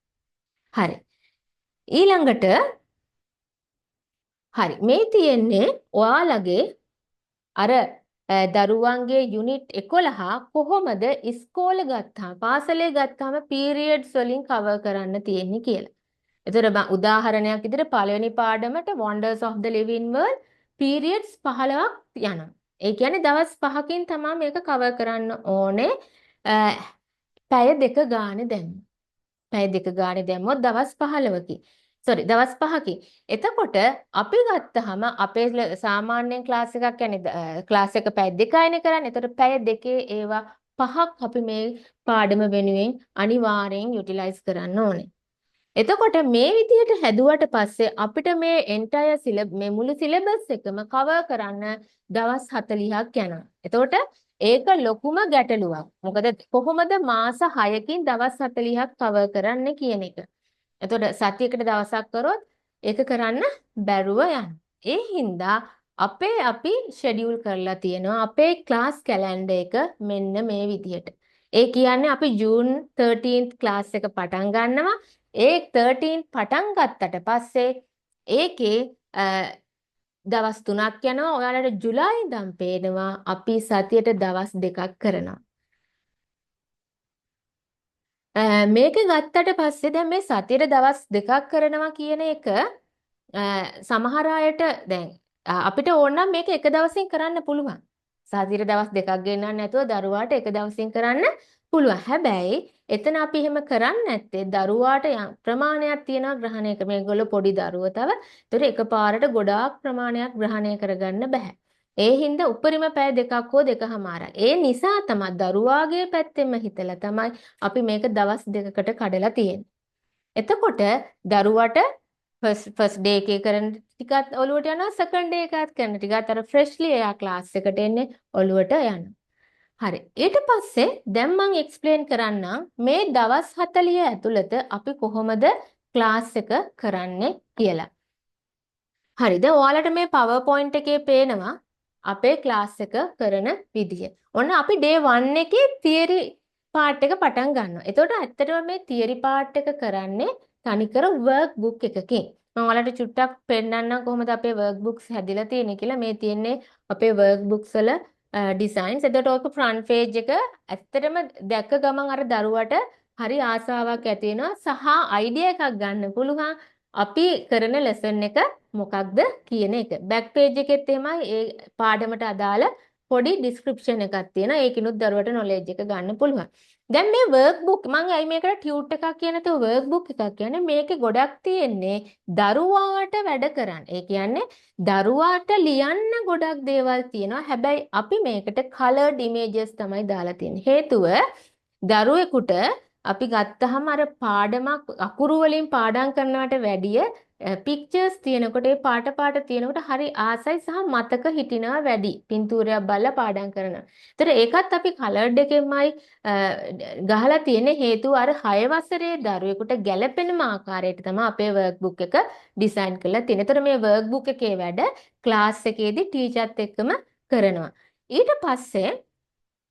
හරි. ඊළඟට හරි මේ තියෙන්නේ ඔයාලගේ අර දරුවන්ගේ යුනිට් 11 කොහොමද ඉස්කෝලේ ගත්තාම පාසලේ ගත්තාම පීරියඩ්ස් වලින් කවර් කරන්න තියෙන්නේ කියලා. එතකොට උදාහරණයක් විදිහට පළවෙනි පාඩමට Wonders of the Living World periods 15ක් යනවා. ඒ කියන්නේ දවස් 5කින් තමයි මේක කවර් කරන්න ඕනේ. පැය දෙක ගානේ දැම්මොත්. පැය දෙක ගානේ දැම්මොත් දවස් 15කින්. දවස් 5කින්. එතකොට අපි ගත්තාම අපේ සාමාන්‍යයෙන් ක්ලාස් එකක් කියන්නේ ක්ලාස් එක පැය දෙකයිනේ කරන්නේ. එතකොට පැය දෙකේ ඒවා 5ක් අපි මේ පාඩම වෙනුවෙන් අනිවාර්යෙන් යුටිලයිස් කරන්න ඕනේ. එතකොට මේ විදිහට හැදුවට පස්සේ අපිට මේ එන්ටයර් මේ මුළු සිලබස් එකම කවර් කරන්න දවස් 40ක් යනවා. එතකොට ඒක ලොකුම ගැටලුවක්. මොකද කොහොමද මාස 6කින් දවස් 40ක් කවර් කරන්න කියන එක. එතකොට සතියකට දවසක් කරොත් ඒක කරන්න බැරුව යනවා. ඒ හින්දා අපි ෂෙඩියුල් කරලා තියෙනවා අපේ ක්ලාස් කැලෙන්ඩර් එක මෙන්න මේ විදිහට. ඒ කියන්නේ අපි ජූන් 13th ක්ලාස් එක පටන් ගන්නවා. ඒ 13 පටන් ගත්තට පස්සේ ඒකේ දවස් 3ක් යනවා. ඔයාලට ජුලයි ඉඳන් පේනවා අපි සතියට දවස් 2ක් කරනවා. මේක ගත්තට පස්සේ දැන් මේ සතියට දවස් 2ක් කරනවා කියන එක සමහර අයට දැන් අපිට ඕන නම් මේක එක දවසින් කරන්න පුළුවන්. සතියට දවස් 2ක් ගෙන්නන්න නැතුව දරුවාට එක දවසින් කරන්න පුළුවන්. හැබැයි එතන අපි එහෙම කරන්නේ නැත්තේ දරුවාට ප්‍රමාණයක් තියෙනවා ග්‍රහණය කර මේගොල්ලෝ පොඩි දරුවෝ තව. ඒතර එකපාරට ගොඩාක් ප්‍රමාණයක් ග්‍රහණය කරගන්න බෑ. ඒ හින්දා උපරිම පැය දෙකක් හෝ දෙකමාරක්. ඒ නිසා තමයි දරුවාගේ පැත්තෙන්ම හිතලා තමයි අපි මේක දවස් දෙකකට කඩලා තියෙන්නේ. එතකොට දරුවට ෆස්ට් ඩේ එකේ කරන ටිකත් ඔලුවට යනවා සෙකන්ඩ් ඩේ එකත් කරන ටිකත් අර ෆ්‍රෙෂ්ලි එයා ක්ලාස් එකට එන්නේ ඔලුවට යනවා. හරි. ඊට පස්සේ දැන් මම එක්ස්ප්ලেইন කරන්නම් මේ දවස් 40 ඇතුළත අපි කොහොමද ක්ලාස් එක කරන්නේ කියලා. හරි. දැන් ඔයාලට මේ PowerPoint එකේ පේනවා අපේ ක්ලාස් එක කරන විදිය. ඔන්න අපි day 1 එකේ theory part එක පටන් ගන්නවා. එතකොට ඇත්තටම මේ theory part එක කරන්නේ තනිකර work book එකකින්. මම ඔයාලට චුට්ටක් පෙන්නන්නම් කොහොමද අපේ work books හැදිලා තියෙන්නේ කියලා. මේ තියෙන්නේ අපේ work books වල ඩිසයින්ස්. එතකොට ඔක ෆ්‍රන්ට් පේජ් එක ඇත්තටම දැක්ක ගමන් අර දරුවට හරි ආසාවක් ඇති වෙනවා සහ අයිඩියා එකක් ගන්න පුළුවන් අපි කරන ලෙසන් එක මොකක්ද කියන එක. බෑක් පේජ් එකෙත් එහෙමයි ඒ පාඩමට අදාළ පොඩි ඩිස්ක්‍රිප්ෂන් එකක් තියෙනවා. ඒකිනුත් දරුවට නොලෙජ් එක ගන්න පුළුවන්. දැන් මේ වර්ක් බුක් මම අයි මේකට ටියුට් එකක් කියන තෝ වර්ක් බුක් එකක් කියන්නේ මේකේ ගොඩක් තියෙන්නේ දරුවාට වැඩ කරන්න. ඒ කියන්නේ දරුවාට ලියන්න ගොඩක් දේවල් තියෙනවා. හැබැයි අපි මේකට colored images තමයි දාලා තියෙන්නේ. හේතුව දරුවෙකුට අපි ගත්තහම අර පාඩමක් අකුරු වලින් පාඩම් කරනවට වැඩිය පික්චර්ස් තියෙනකොට ඒ පාට තියෙනකොට හරි ආසයි සහ මතක හිටිනවා වැඩි. පින්තූරයක් බලලා පාඩම් කරනවා. ඒතර ඒකත් අපි කලර්ඩ් එකෙන්මයි ගහලා තියෙන හේතුව අර 6 වසරේ දරුවෙකුට ගැළපෙන ආකාරයට තමයි අපේ වර්ක් බුක් එක ඩිසයින් කරලා තියෙන්නේ. ඒතර මේ වර්ක් බුක් එකේ වැඩ ක්ලාස් එකේදී ටීචර්ත් එක්කම කරනවා. ඊට පස්සේ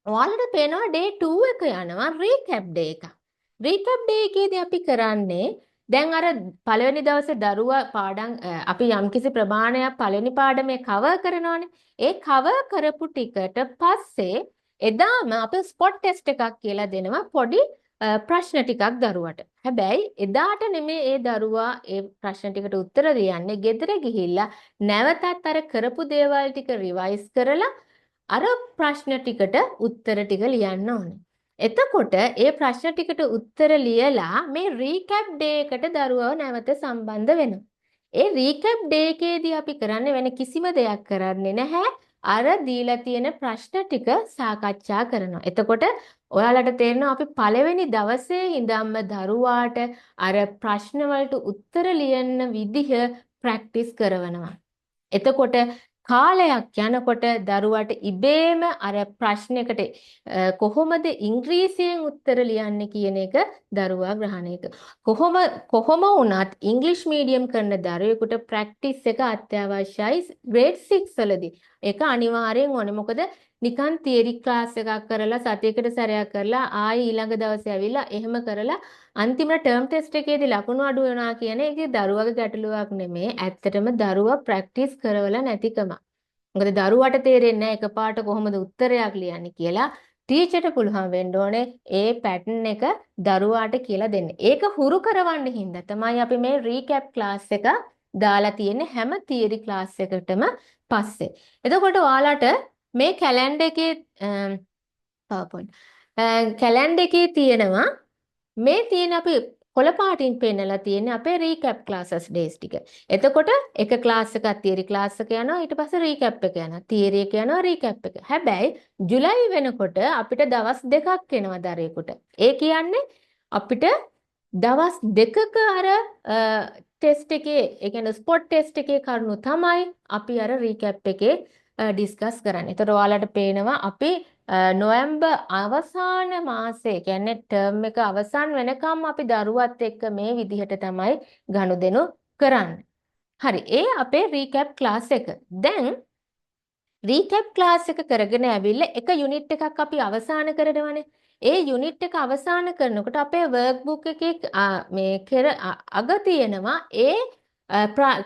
ඔයාලට පේනවා day 2 එක යනවා recap day එක. recap day එකේදී අපි කරන්නේ දැන් අර පළවෙනි දවසේ දරුවා පාඩම් අපි යම්කිසි ප්‍රමාණයක් පළවෙනි පාඩමේ කවර් කරනවානේ. ඒ කවර් කරපු ටිකට පස්සේ එදාම අපි ස්පොට් ටෙස්ට් එකක් කියලා දෙනවා පොඩි ප්‍රශ්න ටිකක් දරුවට. හැබැයි එදාට නෙමෙයි ඒ දරුවා ඒ ප්‍රශ්න ටිකට උත්තර දෙන්නේ. ගෙදර ගිහිල්ලා නැවතත් අර කරපු දේවල් ටික රිවයිස් කරලා අර ප්‍රශ්න ටිකට උත්තර ටික ලියන්න ඕනේ. එතකොට ඒ ප්‍රශ්න ටිකට උත්තර ලියලා මේ රීකැප් ඩේ එකට දරුවව නැවත සම්බන්ධ වෙනවා. ඒ රීකැප් ඩේ එකේදී අපි කරන්නේ වෙන කිසිම දෙයක් කරන්නේ නැහැ. අර දීලා තියෙන ප්‍රශ්න ටික සාකච්ඡා කරනවා. එතකොට ඔයාලට තේරෙනවා අපි පළවෙනි දවසේ ඉඳන්ම දරුවාට අර ප්‍රශ්න වලට උත්තර ලියන්න විදිහ ප්‍රැක්ටිස් කරනවා. එතකොට කාලයක් යනකොට දරුවාට ඉබේම අර ප්‍රශ්නයකට කොහොමද ඉංග්‍රීසියෙන් උත්තර ලියන්නේ කියන එක දරුවා ග්‍රහණය කොහොම වුණත් ඉංග්‍රීසි මීඩියම් කරන දරුවෙකුට ප්‍රැක්ටිස් එක අත්‍යවශ්‍යයි ග්‍රේඩ් 6 වලදී. ඒක අනිවාර්යෙන් ඕනේ. මොකද නිකන් තියරි ක්ලාස් එකක් කරලා සතියකට සැරයක් කරලා ආයි ඊළඟ දවසේ ඇවිල්ලා එහෙම කරලා අන්තිමට ටර්ම් ටෙස්ට් එකේදී ලකුණු අඩු වෙනවා කියන එක දරුවගේ ගැටලුවක් නෙමෙයි. ඇත්තටම දරුවා ප්‍රැක්ටිස් කරවලා නැතිකම. මොකද දරුවට තේරෙන්නේ නැහැ එකපාරට කොහොමද උත්තරයක් ලියන්නේ කියලා. ටීචර්ට පුළුවන් වෙන්න ඕනේ ඒ පැටර්න් එක දරුවාට කියලා දෙන්න. ඒක හුරු කරවන්න හින්දා තමයි අපි මේ රීකැප් ක්ලාස් එක දාලා තියෙන්නේ හැම තියරි ක්ලාස් එකකටම පස්සේ. එතකොට ඔයාලට මේ කැලෙන්ඩර් එකේ PowerPoint කැලෙන්ඩර් එකේ තියෙනවා මේ තියෙන අපි කොළ පාටින් පෙන්නලා තියෙන්නේ අපේ රීකැප් ක්ලාසස් ඩේස් ටික. එතකොට එක ක්ලාස් එකක් තියරි ක්ලාස් එක යනවා ඊට පස්සේ රීකැප් එක යනවා. තියරි එක යනවා රීකැප් එක. හැබැයි ජුලයි වෙනකොට අපිට දවස් දෙකක් එනවා දරුවෙකුට. ඒ කියන්නේ අපිට දවස් දෙකක අර ටෙස්ට් එකේ ඒ කියන්නේ ස්පොට් ටෙස්ට් එකේ කරුණු තමයි අපි අර රීකැප් එකේ ඩිස්කස් කරන්නේ. ඒතර ඔයාලට පේනවා අපි නොවැම්බර් අවසාන මාසේ කියන්නේ ටර්ම් එක අවසන් වෙනකම් අපි දරුවත් එක්ක මේ විදිහට තමයි ගනුදෙනු කරන්නේ. හරි. ඒ අපේ රීකැප් ක්ලාස් එක. දැන් රීකැප් ක්ලාස් එක කරගෙන ඇවිල්ලා එක යුනිට් එකක් අපි අවසන් කරනවනේ. ඒ යුනිට් එක අවසන් කරනකොට අපේ වර්ක්බුක් එකේ මේ අග තියෙනවා ඒ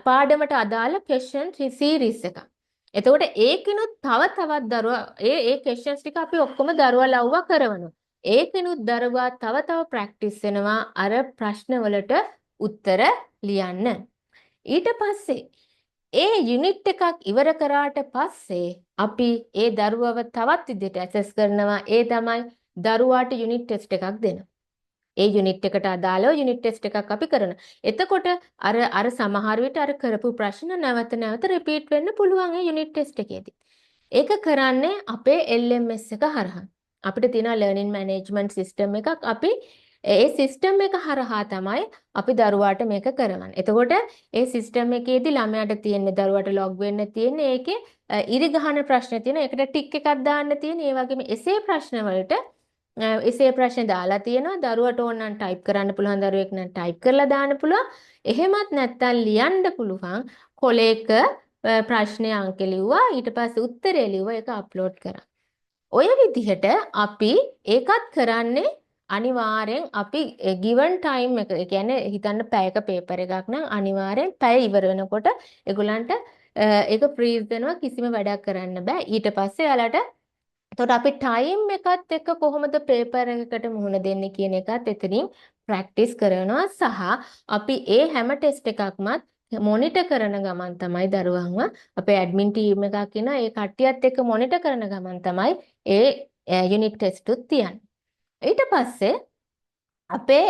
පාඩමට අදාළ ක්වෙස්චන් සීරීස් එකක්. එතකොට ඒකිනුත් තවත් දරුවා ඒ ක්වෙස්චන්ස් ටික අපි ඔක්කොම දරුවා ලව්වා කරවනවා. ඒකිනුත් දරුවා තව ප්‍රැක්ටිස් වෙනවා අර ප්‍රශ්න වලට උත්තර ලියන්න. ඊට පස්සේ ඒ යුනිට් එකක් ඉවර කරාට පස්සේ අපි ඒ දරුවව තවත් විදිහට ඇසස් කරනවා. ඒ තමයි දරුවාට යුනිට් ටෙස්ට් එකක් දෙනවා. ඒ යුනිට් එකට අදාළව යුනිට් ටෙස්ට් එකක් අපි කරනවා. එතකොට අර සමහර විට අර කරපු ප්‍රශ්න නැවත රිපීට් වෙන්න පුළුවන් ඒ යුනිට් ටෙස්ට් එකේදී. ඒක කරන්නේ අපේ LMS එක හරහා. අපිට තියෙන ලර්නින් මැනේජ්මන්ට් සිස්ටම් එකක්. අපි ඒ සිස්ටම් එක හරහා තමයි අපි දරුවාට මේක කරවන්නේ. එතකොට ඒ සිස්ටම් එකේදී ළමයාට තියෙන දරුවාට ලොග් වෙන්න තියෙන ඒකේ ඉරි ගහන ප්‍රශ්න තියෙන. ඒකට ටික් එකක් දාන්න තියෙන. ඒ වගේම එසේ ප්‍රශ්න වලට එසේ ප්‍රශ්න දාලා තියෙනවා. දරුවට ඕන නම් ටයිප් කරන්න පුළුවන්. දරුවෙක් නම් ටයිප් කරලා දාන්න පුළුවන්. එහෙමත් නැත්නම් ලියන්න පුළුවන්. කොලේක ප්‍රශ්නේ අංක ලිව්වා. ඊට පස්සේ උත්තරේ ලිව්වා. ඒක අප්ලෝඩ් කරා. ඔය විදිහට අපි ඒකත් කරන්නේ අනිවාර්යෙන් අපි given time එක ඒ කියන්නේ හිතන්න පැයක පේපර් එකක් නම් අනිවාර්යෙන් පැය ඉවර වෙනකොට ඒගොල්ලන්ට ඒක ෆ්‍රීස් වෙනවා කිසිම වැඩක් කරන්න බෑ. ඊට පස්සේ යාලට එතකොට අපි ටයිම් එකත් එක්ක කොහොමද පේපර් එකකට මුහුණ දෙන්නේ කියන එකත් එතනින් ප්‍රැක්ටිස් කරනවා සහ අපි ඒ හැම ටෙස්ට් එකක්මත් මොනිටර් කරන ගමන් තමයි දරුවන්ව අපේ ඇඩ්මින් ටීම් එකක් ඉන්නවා ඒ කට්ටියත් එක්ක මොනිටර් කරන ගමන් තමයි ඒ යුනිට් ටෙස්ට් උත් තියන්නේ. ඊට පස්සේ අපේ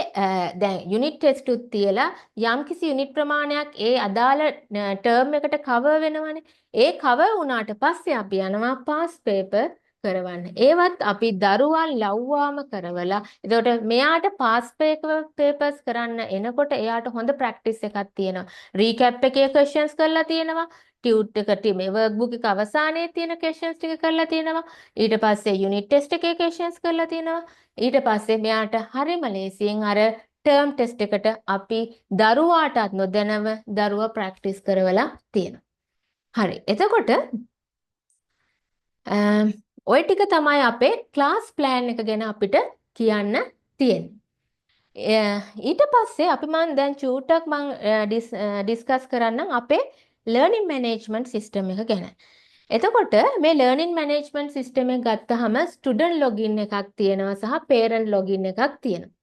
දැන් යුනිට් ටෙස්ට් උත් තියලා යම්කිසි යුනිට් ප්‍රමාණයක් ඒ අදාළ ටර්ම් එකට කවර් වෙනවනේ. ඒ කවර් වුණාට පස්සේ අපි යනවා පාස් පේපර් කරවන්න. ඒවත් අපි දරුවන් ලව්වාම කරවලා එතකොට මෙයාට පාස් පේපර්ස් කරන්න එනකොට එයාට හොඳ ප්‍රැක්ටිස් එකක් තියෙනවා. රීකැප් එකේ ක්වෙස්චන්ස් කරලා තියෙනවා. ටියුට් එකට මේ වර්ක්බුක් එක අවසානයේ තියෙන ක්වෙස්චන්ස් ටික කරලා තියෙනවා. ඊට පස්සේ යුනිට් ටෙස්ට් එකේ ක්වෙස්චන්ස් කරලා තියෙනවා. ඊට පස්සේ මෙයාට හරිම ලේසියෙන් අර ටර්ම් ටෙස්ට් එකට අපි දරුවාටත් නොදැනව දරුවා ප්‍රැක්ටිස් කරවලා තියෙනවා. හරි. එතකොට ඔය ටික තමයි අපේ ක්ලාස් ප්ලෑන් එක ගැන අපිට කියන්න තියෙන්නේ. ඊට පස්සේ අපි දැන් චූටක් ඩිස්කස් කරන්නම් අපේ ලර්නින් මැනේජ්මන්ට් සිස්ටම් එක ගැන. එතකොට මේ ලර්නින් මැනේජ්මන්ට් සිස්ටම් එක ගත්තහම ස්ටුඩන්ට් ලොගින් එකක් තියෙනවා සහ පේරන්ට් ලොගින් එකක් තියෙනවා.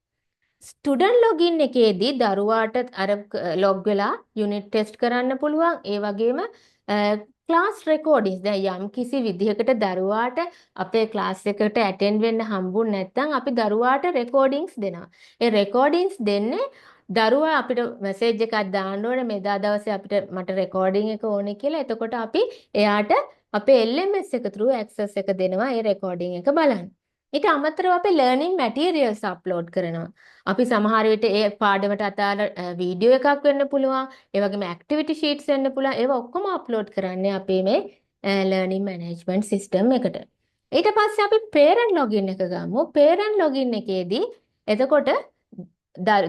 ස්ටුඩන්ට් ලොගින් එකේදී දරුවාට අර ලොග් වෙලා යුනිට් ටෙස්ට් කරන්න පුළුවන්. ඒ වගේම ක්ලාස් රෙකෝඩින්ස් දැන් යම් කිසි විදිහකට දරුවාට අපේ ක්ලාස් එකට ඇටෙන්ඩ් වෙන්න හම්බුනේ නැත්නම් අපි දරුවාට රෙකෝඩින්ස් දෙනවා. ඒ රෙකෝඩින්ස් දෙන්නේ දරුවා අපිට මෙසේජ් එකක් දාන්න ඕනේ මෙදා දවසේ අපිට මට රෙකෝඩින් එක ඕනේ කියලා. එතකොට අපි එයාට අපේ LMS එක through access එක දෙනවා ඒ රෙකෝඩින් එක බලන්න. ඊට අමතරව අපි ලර්නින් මැටීරියල්ස් අප්ලෝඩ් කරනවා. අපි සමහර විට ඒ පාඩමට අදාළ වීඩියෝ එකක් වෙන්න පුළුවන්. ඒ වගේම ඇක්ටිවිටි ෂීට්ස් වෙන්න පුළුවන්. ඒවා ඔක්කොම අප්ලෝඩ් කරන්නේ අපේ මේ ලර්නින් මැනේජ්මන්ට් සිස්ටම් එකට. ඊට පස්සේ අපි පේරන්ට් ලොගින් එක ගමු. පේරන්ට් ලොගින් එකේදී එතකොට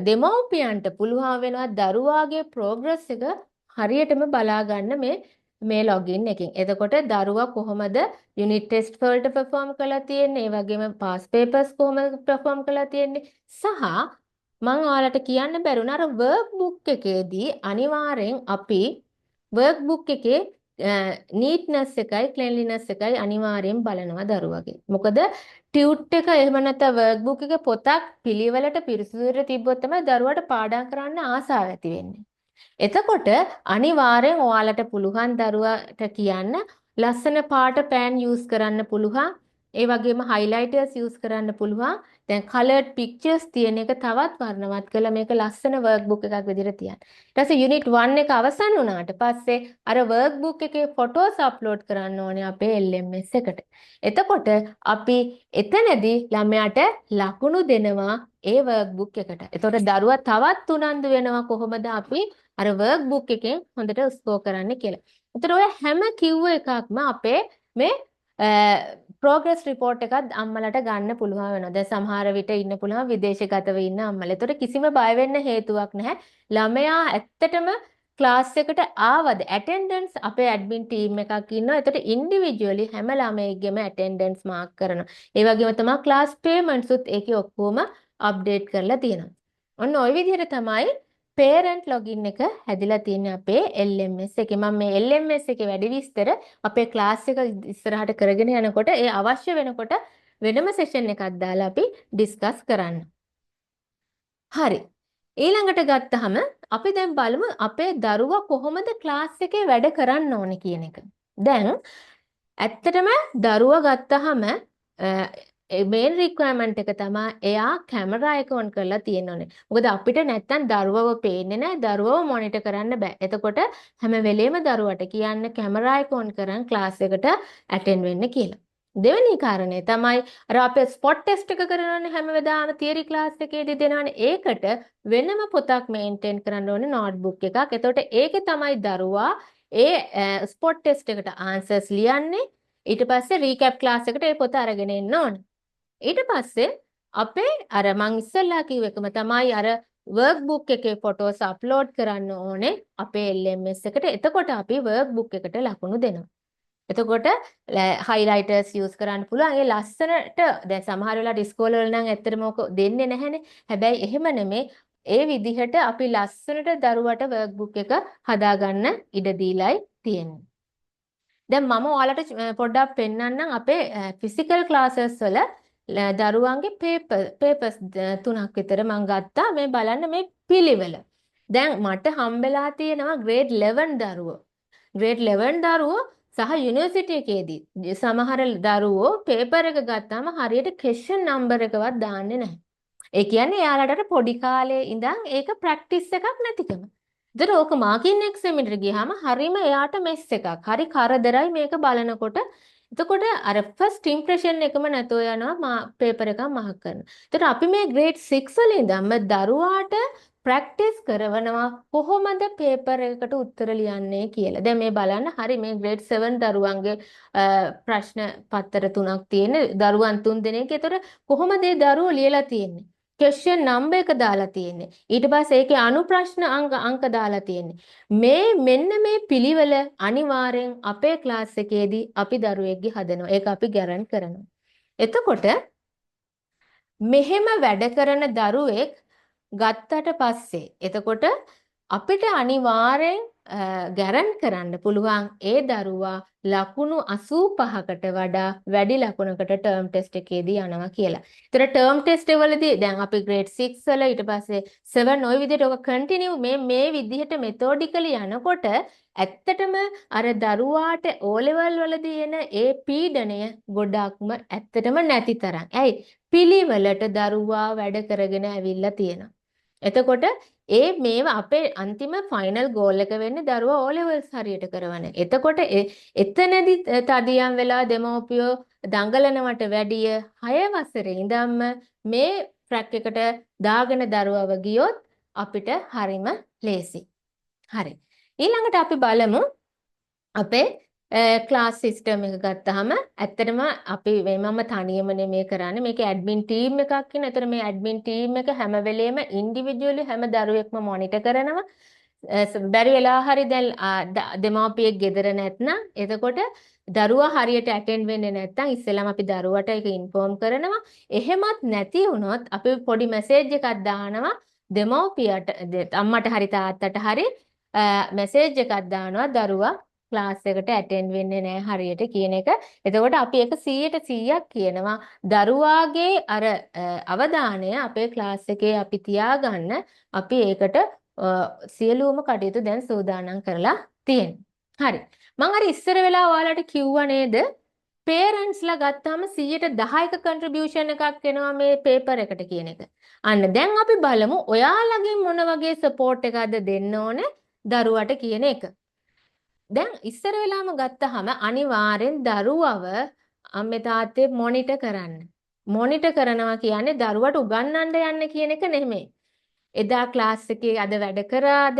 දෙමව්පියන්ට පුළුවන් වෙනවා දරුවාගේ ප්‍රෝග්‍රස් එක හරියටම බලා ගන්න මේ ලොගින් එකෙන්. එතකොට දරුවා කොහොමද යුනිට් ටෙස්ට් වලට පර්ෆෝම් කරලා තියෙන්නේ, ඒ වගේම පාස් පේපර්ස් කොහොමද පර්ෆෝම් කරලා තියෙන්නේ, සහ මම ඔයාලට කියන්න බැරුණා අර වර්ක් බුක් එකේදී අනිවාර්යෙන් අපි වර්ක් බුක් එකේ නීට්නස් එකයි ක්ලෙන්ලිනස් එකයි අනිවාර්යෙන් බලනවා දරුවගේ. මොකද ටියුට් එක එහෙම නැත්නම් වර්ක් බුක් එක පොතක් පිළිවෙලට පිරිසිදුට තිබ්බොත් තමයි දරුවාට පාඩම් කරන්න ආසාව ඇති වෙන්නේ. එතකොට අනිවාර්යෙන් ඔයාලට පුළුවන් දරුවාට කියන්න ලස්සන පාට පෑන් යූස් කරන්න පුළුවන්. ඒ වගේම highlighters යූස් කරන්න පුළුවන්. දැන් colored pictures තියෙන එක තවත් වර්ණවත් කළා මේක ලස්සන workbook එකක් විදිහට තියන්න. ඊට පස්සේ unit 1 එක අවසන් වුණාට පස්සේ අර workbook එකේ photos upload කරන්න ඕනේ අපේ LMS එකට. එතකොට අපි එතනදී ළමයාට ලකුණු දෙනවා ඒ workbook එකට. එතකොට දරුවා තවත් උනන්දු වෙනවා කොහොමද අපි අර workbook එකෙන් හොඳට ස්කෝර් කරන්න කියලා. එතකොට ඔය හැම කිව්ව එකක්ම අපේ මේ ප්‍රෝග්‍රස් රිපෝට් එකත් අම්මලට ගන්න පුළුවන් වෙනවා. දැන් සමහර විට ඉන්න පුළුවන් විදේශගතව ඉන්න අම්මලා. ඒතකොට කිසිම බය වෙන්න හේතුවක් නැහැ. ළමයා ඇත්තටම ක්ලාස් එකට ආවද ඇටෙන්ඩන්ස් අපේ ඇඩ්මින් ටීම් එකක් ඉන්නවා. ඒතකොට ඉන්ඩිවිජුවලි හැම ළමයෙක්ගේම ඇටෙන්ඩන්ස් මාක් කරනවා. ඒ වගේම තමයි ක්ලාස් පේමන්ට්ස් උත් ඒකේ ඔක්කොම අප්ඩේට් කරලා තියෙනවා. ඔන්න ওই විදිහට තමයි පේරන්ට් ලොගින් එක හැදිලා තියෙන්නේ අපේ LMS එකේ. මම මේ LMS එකේ වැඩි විස්තර අපේ ක්ලාස් එක ඉස්සරහට කරගෙන යනකොට ඒ අවශ්‍ය වෙනකොට වෙනම සෙෂන් එකක් දාලා අපි ඩිස්කස් කරන්න. හරි. ඊළඟට ගත්තහම අපි දැන් බලමු අපේ දරුවා කොහොමද ක්ලාස් එකේ වැඩ කරන්න ඕනේ කියන එක. දැන් ඇත්තටම දරුවා ගත්තහම මේන් රික්වයර්මන්ට් එක තමයි එයා කැමරා එක ඔන් කරලා තියෙන්න ඕනේ. මොකද අපිට නැත්තම් දරුවව පේන්නේ නැහැ, දරුවව මොනිටර් කරන්න බෑ. එතකොට හැම වෙලේම දරුවට කියන්න කැමරා එක ඔන් කරන් ක්ලාස් එකට ඇටෙන්ඩ් වෙන්න කියලා. දෙවෙනි කාරණේ තමයි අර අපේ ස්පොට් ටෙස්ට් එක කරනවානේ හැම වෙලාවෙම තියරි ක්ලාස් එකේදී දෙනවානේ. ඒකට වෙනම පොතක් මේන්ටේන් කරන්න ඕනේ නෝට්බුක් එකක්. එතකොට ඒකේ තමයි දරුවා ඒ ස්පොට් ටෙස්ට් එකට ආන්සර්ස් ලියන්නේ. ඊට පස්සේ රීකැප් ක්ලාස් එකට ඒ පොත අරගෙන එන්න ඕනේ. ඊට පස්සේ අපේ අර මං ඉස්සෙල්ලා කිව්ව එකම තමයි අර workbook එකේ photos upload කරන්න ඕනේ අපේ LMS එකට. එතකොට අපි workbook එකට ලකුණු දෙනවා. එතකොට highlighters use කරන්න පුළුවන්. ඒ ලස්සනට දැන් සමහර වෙලාවට ඉස්කෝල වල නම් ඇත්තටම ඔක දෙන්නේ නැහැනේ. හැබැයි එහෙම නෙමෙයි. ඒ විදිහට අපි ලස්සනට දරුවට workbook එක හදාගන්න ඉඩ දීලායි තියෙන්නේ. දැන් මම ඔයාලට පොඩ්ඩක් පෙන්නන්නම් අපේ physical classes වල දරුවන්ගේ papers 3ක් විතර මම ගත්තා මේ බලන්න මේ පිළිවෙල. දැන් මට හම්බෙලා තියෙනවා grade 11 දරුවෝ. grade 11 දරුවෝ සහ යුනිවර්සිටි එකේදී සමහර දරුවෝ පේපර් එක ගත්තාම හරියට question number එකවත් දාන්නේ නැහැ. ඒ කියන්නේ එයාලට පොඩි කාලේ ඉඳන් ඒක ප්‍රැක්ටිස් එකක් නැතිකම. ඒතර ඕක මාකින් එක්සෑම් එකට ගියාම හරීම එයාට මෙස් එකක්. හරි කරදරයි මේක බලනකොට. එතකොට අර ෆස්ට් ඉම්ප්‍රෙෂන් එකම නැතෝ යනවා පේපර් එකක් මහක් කරනවා. ඒතර අපි මේ grade 6 වල ඉඳන්ම දරුවාට ප්‍රැක්ටිස් කරනවා කොහොමද පේපර් එකකට උත්තර ලියන්නේ කියලා. දැන් මේ බලන්න හරි මේ grade 7 දරුවන්ගේ ප්‍රශ්න පත්‍ර 3ක් තියෙන දරුවන් 3 දෙනෙක්. ඒතර කොහොමද ඒ දරුවෝ ලියලා තියෙන්නේ? question number එක දාලා තියෙන්නේ. ඊට පස්සේ ඒකේ අනුප්‍රශ්න අංක දාලා තියෙන්නේ. මෙන්න මේ පිළිවෙල අනිවාර්යෙන් අපේ ක්ලාස් එකේදී අපි දරුවෙක්ගේ හදනවා. ඒක අපි ගැරන්ට් කරනවා. එතකොට මෙහෙම වැඩ කරන දරුවෙක් ගත්තට පස්සේ එතකොට අපිට අනිවාර්යෙන් ගැරන්ට් කරන්න පුළුවන් ඒ දරුවා ලකුණු 85කට වඩා වැඩි ලකුණකට ටර්ම් ටෙස්ට් එකේදී යනවා කියලා. ඒතර ටර්ම් ටෙස්ට් වලදී දැන් අපි grade 6 වල ඊට පස්සේ 7 ওই විදිහට ඔක කන්ටිනියු මේ විදිහට මෙතොඩිකලි යනකොට ඇත්තටම අර දරුවාට O level වලදී එන ඒ පීඩනය ගොඩක්ම ඇත්තටම නැති තරම්. ඇයි? පිළිවෙලට දරුවා වැඩ කරගෙන ඇවිල්ලා තියෙනවා. එතකොට මේවා අපේ අන්තිම ෆයිනල් ගෝල් එක වෙන්නේ දරුවා O levels හරියට කරවන. එතකොට එතනදි තදියම් වෙලා දෙමෝපියෝ දඟලනවට වැඩිය 6 වසරේ ඉඳන්ම මේ ට්‍රැක් එකට දාගෙන දරුවව ගියොත් අපිට හරිම ලේසි. හරි. ඊළඟට අපි බලමු අපේ ක්ලාස් සිස්ටම් එක ගත්තාම ඇත්තටම අපි මම තනියම නෙමෙයි කරන්නේ. මේකේ ඇඩ්මින් ටීම් එකක් ඉන්න. ඒතර මේ ඇඩ්මින් ටීම් එක හැම වෙලේම ඉන්ඩිවිජුවලි හැම දරුවෙක්ම මොනිටර් කරනවා. බැරි වෙලා හරි දැන් දෙමාපියෙක් ගෙදර නැත්නම් එතකොට දරුවා හරියට ඇටෙන්ඩ් වෙන්නේ නැත්නම් ඉස්සෙල්ලාම අපි දරුවට ඒක ඉන්ෆෝම් කරනවා. එහෙමත් නැති වුණොත් අපි පොඩි මැසේජ් එකක් දානවා දෙමව්පියට අම්මට හරි තාත්තට හරි මැසේජ් එකක් දානවා දරුවා ක්ලාස් එකට ඇටෙන්ඩ් වෙන්නේ නැහැ හරියට කියන එක. එතකොට අපි ඒක 100% කියනවා. දරුවාගේ අර අවධානය අපේ ක්ලාස් එකේ අපි තියාගන්න අපි ඒකට සියලුම කටයුතු දැන් සූදානම් කරලා තියෙනවා. හරි. මම අර ඉස්සර වෙලා ඔයාලට කිව්වා නේද? පේරන්ට්ස්ලා ගත්තාම 10%ක කන්ට්‍රිබියුෂන් එකක් එනවා මේ පේපර් එකට කියන එක. අන්න දැන් අපි බලමු ඔයාලගෙන් මොන වගේ සපෝට් එකක්ද දෙන්න ඕනේ දරුවට කියන එක. දැන් ඉස්සර වෙලාම ගත්තාම අනිවාර්යෙන් දරුවව අම්මේ තාත්තේ මොනිටර් කරන්න. මොනිටර් කරනවා කියන්නේ දරුවට උගන්වන්න යන්න කියන එක නෙමෙයි. එදා ක්ලාස් එකේ අද වැඩ කරාද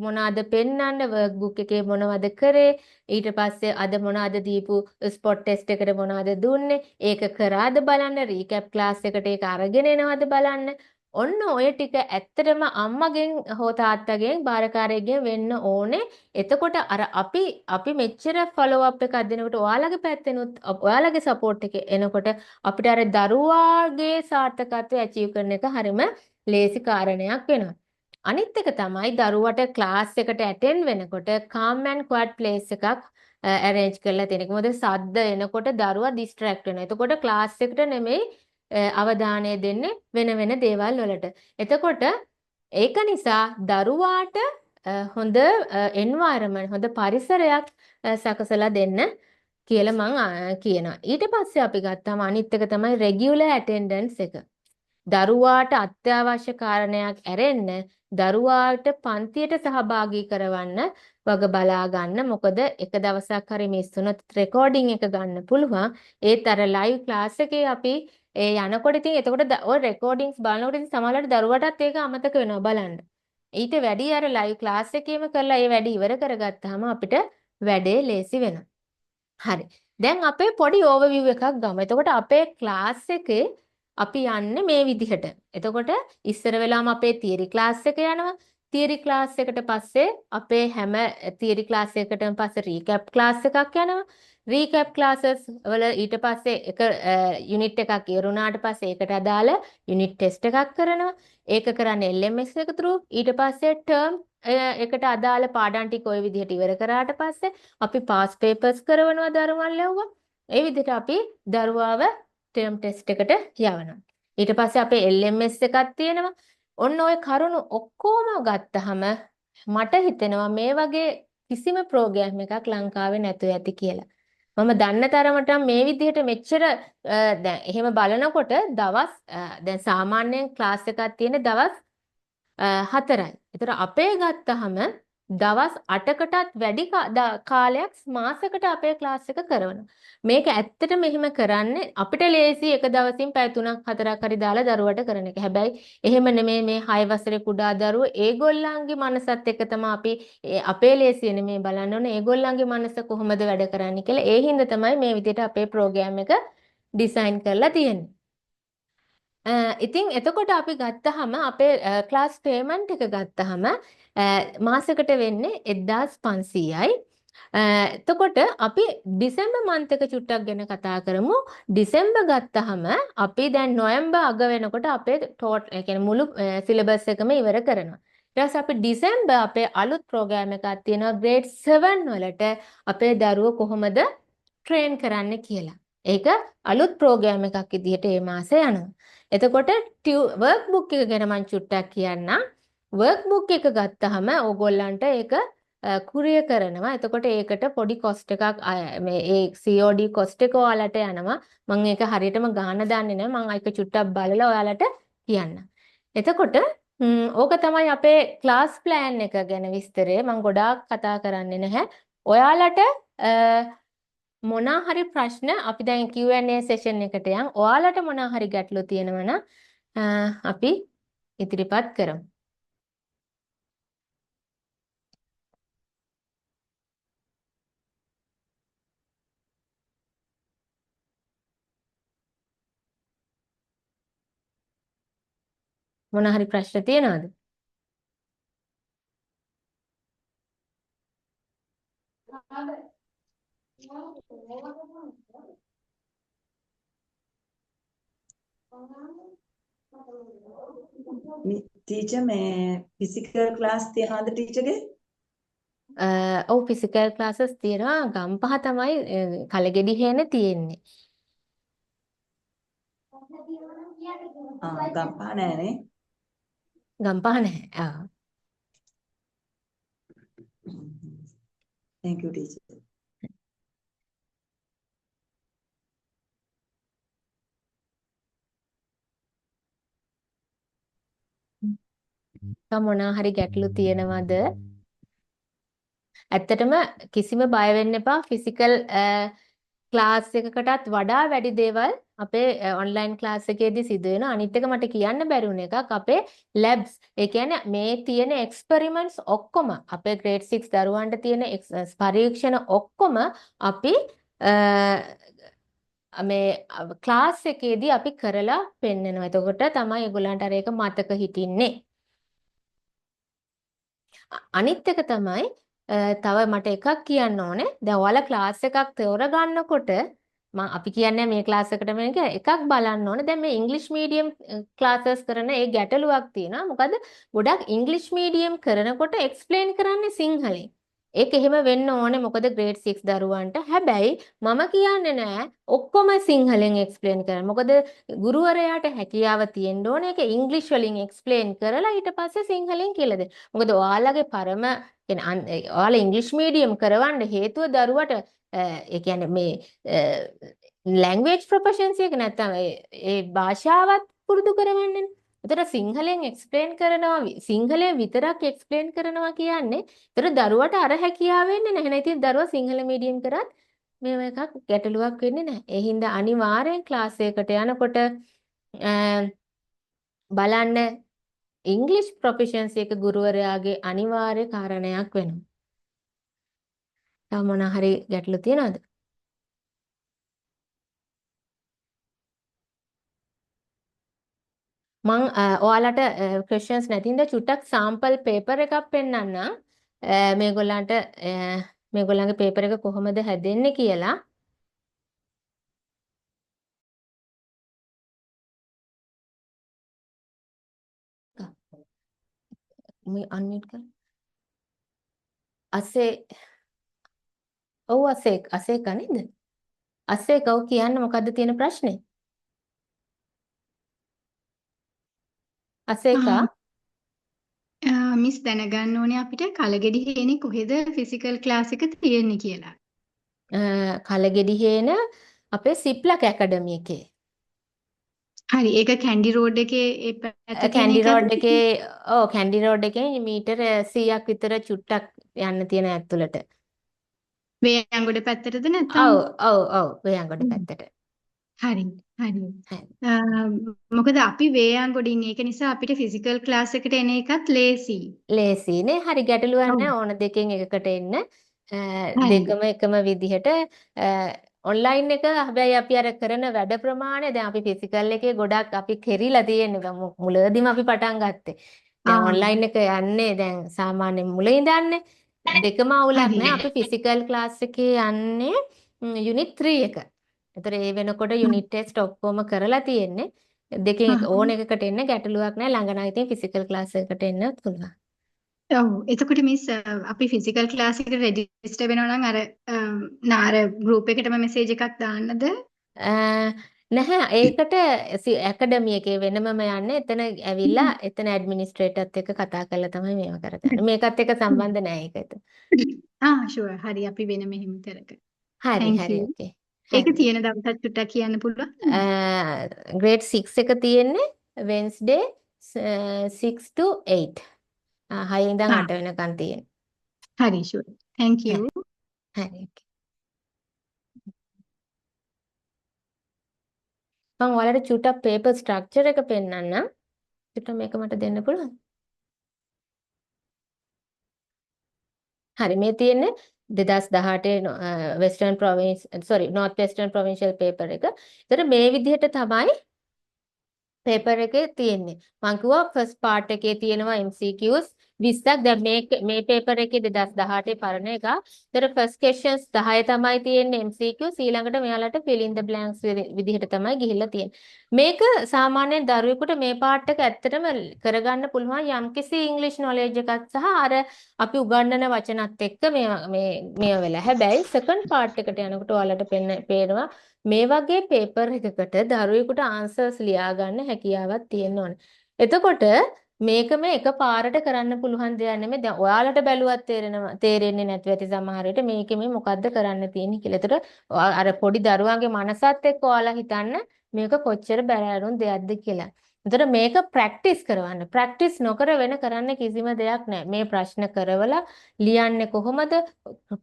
මොනවාද පෙන්වන්න වර්ක් බුක් එකේ මොනවද කරේ ඊට පස්සේ අද මොනවද දීපු ස්පොට් ටෙස්ට් එකට මොනවද දුන්නේ ඒක කරාද බලන්න රීකැප් ක්ලාස් එකට ඒක අරගෙන එනවද බලන්න ඔන්න ඔය ටික ඇත්තටම අම්මගෙන් හෝ තාත්තගෙන් බාරකාරයෙක්ගෙන් වෙන්න ඕනේ එතකොට අර අපි මෙච්චර ෆලෝ අප් එකක් දෙනකොට ඔයාලගේ පැත්තෙනුත් ඔයාලගේ සපෝට් එක එනකොට අපිට අර දරුවාගේ සාර්ථකත්වය ඇචීව් කරන එක හරිම ලේසි කාරණයක් වෙනවා. අනිත් එක තමයි දරුවට ක්ලාස් එකට ඇටෙන්ඩ් වෙනකොට calm and quiet place එකක් arrange කරලා තියෙන එක. මොකද සද්ද එනකොට දරුවා distract වෙනවා. එතකොට ක්ලාස් එකට නෙමෙයි අවධානය දෙන්නේ වෙන වෙන දේවල් වලට. එතකොට ඒක නිසා දරුවාට හොඳ environment හොඳ පරිසරයක් සකසලා දෙන්න කියලා මම කියනවා. ඊට පස්සේ අපි ගත්තාම අනිත් එක තමයි regular attendance එක. දරුවාට අත්‍යවශ්‍ය කාරණයක් ඇරෙන්න දරුවාට පන්තියට සහභාගී කරවන්න වග බලා ගන්න මොකද එක දවසක් හරි මිස් වුණොත් රෙකෝඩින් එක ගන්න පුළුවන් ඒත් අර ලයිව් ක්ලාස් එකේ අපි ඒ යනකොට ඉතින් එතකොට ඔය රෙකෝඩින්ග්ස් බලනකොට ඉතින් සමහරවිට දරුවටත් ඒක අමතක වෙනවා බලන්න ඊට වැඩි අර ලයිව් ක්ලාස් එකේම කරලා ඒ වැඩි ඉවර කරගත්තාම අපිට වැඩේ ලේසි වෙනවා හරි. දැන් අපේ පොඩි ඕවර්විව් එකක් ගමු. එතකොට අපේ ක්ලාස් එකේ අපි යන්නේ මේ විදිහට. එතකොට ඉස්සර වෙලාම අපේ තියරි ක්ලාස් එක යනවා. තියරි ක්ලාස් එකට පස්සේ අපේ හැම තියරි ක්ලාස් එකකටම පස්සේ රීකැප් ක්ලාස් එකක් යනවා. රීකැප් ක්ලාසස් වල ඊට පස්සේ එක යුනිට් එකක් ඉවරුණාට පස්සේ ඒකට අදාළ යුනිට් ටෙස්ට් එකක් කරනවා. ඒක කරන්නේ LMS එක through. ඊට පස්සේ ටර්ම් එකට අදාළ පාඩම් ටික ওই විදිහට ඉවර කරාට පස්සේ අපි පාස් පේපර්ස් කරනවා දරුවන් ලැබුවා. ඒ විදිහට අපි දරුවාව ටර්ම් ටෙස්ට් එකට යවනවා. ඊට පස්සේ අපේ LMS එකක් තියෙනවා. ඔන්න ඔය කරුණු ඔක්කොම ගත්තහම මට හිතෙනවා මේ වගේ කිසිම ප්‍රෝග්‍රෑම් එකක් ලංකාවේ නැතුව ඇති කියලා. මම දන්න තරමට මේ විදිහට මෙච්චර දැන් එහෙම බලනකොට දවස් දැන් සාමාන්‍යයෙන් ක්ලාස් එකක් තියෙන දවස් 4යි. ඒතර අපේ ගත්තහම දවස් 8කටත් වැඩි කාලයක් මාසයකට අපේ ක්ලාස් එක කරනවා. මේක ඇත්තටම මෙහෙම කරන්නේ අපිට ලේසි එක දවසින් පැය 3ක් 4ක් හරි දාලා දරුවට කරන එක. හැබැයි එහෙම නෙමෙයි මේ 6 වසරේ කුඩා දරුවෝ ඒගොල්ලන්ගේ මනසත් එක්ක තමයි අපි අපේ ලේසිය නෙමෙයි බලන්න ඕනේ. ඒගොල්ලන්ගේ මනස කොහොමද වැඩ කරන්නේ කියලා. ඒ හින්දා තමයි මේ විදිහට අපේ ප්‍රෝග්‍රෑම් එක ඩිසයින් කරලා තියෙන්නේ. ඉතින් එතකොට අපි ගත්තහම අපේ ක්ලාස් පේමන්ට් එක ගත්තහම මාසෙකට වෙන්නේ 1500යි. එතකොට අපි ඩිසෙම්බර් මන්ත් එක චුට්ටක් ගැන කතා කරමු. ඩිසෙම්බර් ගත්තහම අපි දැන් නොවැම්බර් අග වෙනකොට අපේ ඒ කියන්නේ මුළු සිලබස් එකම ඉවර කරනවා. ඊට පස්සේ අපි ඩිසෙම්බර් අපේ අලුත් ප්‍රෝග්‍රෑම් එකක් තියෙනවා grade 7 වලට අපේ දරුවෝ කොහොමද ට්‍රේන් කරන්න කියලා. ඒක අලුත් ප්‍රෝග්‍රෑම් එකක් විදිහට මේ මාසේ යනවා. එතකොට වර්ක් බුක් එක ගැන මම චුට්ටක් කියන්නම්. වර්ක් බුක් එක ගත්තහම ඕගොල්ලන්ට ඒක කුරිය කරනවා. එතකොට ඒකට පොඩි කොස්ට් එකක් මේ ඒ COD කොස්ට් එක ඔයාලට යනවා. මම ඒක හරියටම ගාන දන්නේ නැහැ. මම ඒක චුට්ටක් බලලා ඔයාලට කියන්නම්. එතකොට ඕක තමයි අපේ ක්ලාස් ප්ලෑන් එක ගැන විස්තරය. මම ගොඩාක් කතා කරන්නේ නැහැ. ඔයාලට මොනා හරි ප්‍රශ්න අපි දැන් Q&A සෙෂන් එකට යන් ඔයාලට මොනා හරි ගැටලු තියෙනවා නම් අපි ඉදිරිපත් කරමු. මොන හරි ප්‍රශ්න තියෙනවද? ටීචර් මේ ෆිසිකල් ක්ලාස් තියනවාද ටීචර්ගේ? ඔව් ෆිසිකල් ක්ලාසස් තියෙනවා. ගම්පහ තමයි කලගෙඩි හේන තියෙන්නේ. ගම්පහ නෑනේ. ගම්පහ නැහැ. ආ. Thank you teacher. තව මොනවා හරි ගැටලු තියෙනවද? ඇත්තටම කිසිම බය වෙන්න එපා. ෆිසිකල් ක්ලාස් එකකටත් වඩා වැඩි දේවල් අපේ ඔන්ලයින් ක්ලාස් එකේදී සිදු වෙනවා. අනිත් එක මට කියන්න බැරි වුණ එකක් අපේ ලැබ්ස්. ඒ කියන්නේ මේ තියෙන එක්ස්පෙරිමන්ට්ස් ඔක්කොම අපේ ග්‍රේඩ් 6 දරුවන්ට තියෙන පරීක්ෂණ ඔක්කොම අපි මේ ක්ලාස් එකේදී අපි කරලා පෙන්නනවා. එතකොට තමයි ඒගොල්ලන්ට අර ඒක මතක හිටින්නේ. අනිත් එක තමයි තව මට එකක් කියන්න ඕනේ. දැන් ඔයාලා ක්ලාස් එකක් තෝරගන්නකොට අපි කියන්නේ මේ ක්ලාස් එකට මේක එකක් බලන්න ඕනේ. දැන් මේ ඉංග්‍රීසි මීඩියම් ක්ලාසස් කරන ඒ ගැටලුවක් තියෙනවා. මොකද ගොඩක් ඉංග්‍රීසි මීඩියම් කරනකොට එක්ස්ප්ලেইন කරන්නේ සිංහලෙන්. ඒක එහෙම වෙන්න ඕනේ මොකද ග්‍රේඩ් 6 දරුවන්ට. හැබැයි මම කියන්නේ නෑ ඔක්කොම සිංහලෙන් එක්ස්ප්ලেইন කරන්න. මොකද ගුරුවරයාට හැකියාව තියෙන්න ඕනේ ඒක ඉංග්‍රීසි වලින් එක්ස්ප්ලেইন කරලා ඊට පස්සේ සිංහලෙන් කියලා දෙන්න. මොකද ඔයාලගේ පරම ඔයාලා ඉංග්‍රීසි මීඩියම් කරවන්න හේතුව දරුවට ඒ කියන්නේ මේ ලැන්ග්වේජ් ප්‍රොෆිෂන්සි එක නැත්තම් ඒ භාෂාවත් පුරුදු කරවන්නනේ. ඒතර සිංහලෙන් එක්ස්ප්ලেইন කරනවා සිංහලෙන් විතරක් එක්ස්ප්ලেইন කරනවා කියන්නේ ඒතර දරුවට අර හැකියාව වෙන්නේ නැහැ. නේ ඉතින් දරුවා සිංහල මීඩියම් කරත් මේව එකක් ගැටලුවක් වෙන්නේ නැහැ. ඒ හින්දා අනිවාර්යෙන් ක්ලාස් එකකට යනකොට බලන්න ඉංග්‍රීසි ප්‍රොෆිෂන්සි එක ගුරුවරයාගේ අනිවාර්ය කාරණයක් වෙනවා. තව මොන හරි ගැටලු තියෙනවද? මං ඔයාලට ක්වෙස්චන්ස් නැතිඳ චුට්ටක් සාම්පල් පේපර් එකක් පෙන්නන්නම්. මේගොල්ලන්ට මේගොල්ලන්ගේ පේපර් එක කොහොමද හැදෙන්නේ කියලා. මේ අන්මියුට් කර. අසේ ඔව් අසේක නේද? අසේක ඔව් කියන්න මොකද්ද තියෙන ප්‍රශ්නේ? අසේකා මිස් දැනගන්න ඕනේ අපිට කලගෙඩි හේනේ කොහෙද ෆිසිකල් ක්ලාස් එක තියෙන්නේ කියලා. කලගෙඩි හේන අපේ සිප්ලක් ඇකඩමි එකේ. හරි ඒක කැන්ඩි රෝඩ් එකේ ඒ පැත්තේ තියෙන කැන්ඩි එකද? රෝඩ් එකේ කැන්ඩි රෝඩ් එකේ මීටර 100ක් විතර චුට්ටක් යන්න තියෙන ඇතුළට. වේයන්ගොඩ පැත්තටද නැත්නම්? ඔව් වේයන්ගොඩ පැත්තට. හරි. මොකද අපි වේයන්ගොඩින් ඒක නිසා අපිට ෆිසිකල් ක්ලාස් එකට එන එකත් ලේසි. ලේසිනේ. හරි ගැටලුවක් ඔව්. නැහැ ඕන දෙකෙන් එකකට එන්න. හරි. දෙකම එකම විදිහට ඔන්ලයින් එක හැබැයි අපි අර කරන වැඩ ප්‍රමාණය දැන් අපි ෆිසිකල් එකේ ගොඩක් අපි කෙරිලා තියෙන්නේ මුලදීම අපි පටන් ගත්තේ. දැන් ඔන්ලයින් එක යන්නේ දැන් සාමාන්‍ය මුල ඉඳන්නේ දෙකම අවුලක් හරි. නැහැ. අපි ෆිසිකල් ක්ලාස් එකේ යන්නේ යුනිට් 3 එක. ඒතර ඒ වෙනකොට යුනිට් ටෙස්ට් ඔක්කොම කරලා තියෙන්නේ. දෙකෙන් ඕන එකකට එන්න ගැටලුවක් නැහැ. ළඟ නම් ඉතින් ෆිසිකල් ක්ලාස් එකකට එන්න පුළුවන්. ඔව් එතකොට මිස් අපි ෆිසිකල් ක්ලාස් එකට රෙජිස්ටර් වෙනවා නම් අර ගෲප් එකටම මෙසේජ් එකක් දාන්නද? නැහැ ඒකට ඇකඩමි එකේ වෙනමම යන්නේ එතන ඇවිල්ලා එතන ඇඩ්මිනිස්ට්‍රේටර්ත් එක්ක කතා කරලා තමයි මේව කරන්නේ. මේකත් එක්ක සම්බන්ධ නැහැ ඒක. ෂුවර් හරි අපි වෙන මෙහෙම කරක. හරි Thank හරි you. ඕකේ. ඒක හරි. තියෙන දවසක් චුට්ටක් කියන්න පුළුවන්. ග්‍රේඩ් 6 එක තියෙන්නේ Wednesday 6 to 8. 6 ඉඳන් 8 වෙනකන් තියෙන්නේ. හරි ෂුවර්. Thank you. හරි. මම ඔයාලට චුට්ටක් පේපර් ස්ට්‍රක්චර් එක පෙන්නන්නම්. චුට්ටක් මේක මට දෙන්න පුළුවන්? හරි මේ තියෙන්නේ 2018 western province නෝර්ත් western provincial paper එක. ඒතර මේ විදිහට තමයි පේපර් එකේ තියෙන්නේ. මං කිව්වා ෆස්ට් පාර්ට් එකේ තියෙනවා MCQs 20ක්. දැන් මේ පේපර් එකේ 2018 පරණ එක. ඒතර ෆස්ට් questions 10 තමයි තියෙන්නේ MCQs. ඊළඟට මෙයාලට fill in the blanks විදිහට තමයි ගිහිල්ලා තියෙන්නේ. මේක සාමාන්‍යයෙන් දරුවෙකුට මේ පාර්ට් එක ඇත්තටම කරගන්න පුළුවන් යම්කිසි ඉංග්‍රීසි knowledge එකක් සහ අර අපි උගන්වන වචනත් එක්ක මේ වෙලා. හැබැයි සෙකන්ඩ් පාර්ට් එකට යනකොට ඔයාලට පේනවා මේ වගේ පේපර් එකකට දරුවෙකුට ආන්සර්ස් ලියා ගන්න හැකියාවක් තියෙන්න ඕනේ. එතකොට මේක මේ එකපාරට කරන්න පුළුවන් දෙයක් නෙමෙයි. දැන් ඔයාලට බැලුවත් තේරෙන්නේ නැතුව ඇති සමහර විට මේකේ මේ මොකද්ද කරන්න තියෙන්නේ කියලා. එතකොට අර පොඩි දරුවන්ගේ මනසත් එක්ක ඔයාලා හිතන්න මේක කොච්චර බැරෑරුම් දෙයක්ද කියලා. එතකොට මේක ප්‍රැක්ටිස් කරවන්න. ප්‍රැක්ටිස් නොකර වෙන කරන්න කිසිම දෙයක් නැහැ. මේ ප්‍රශ්න කරවලා ලියන්නේ කොහොමද?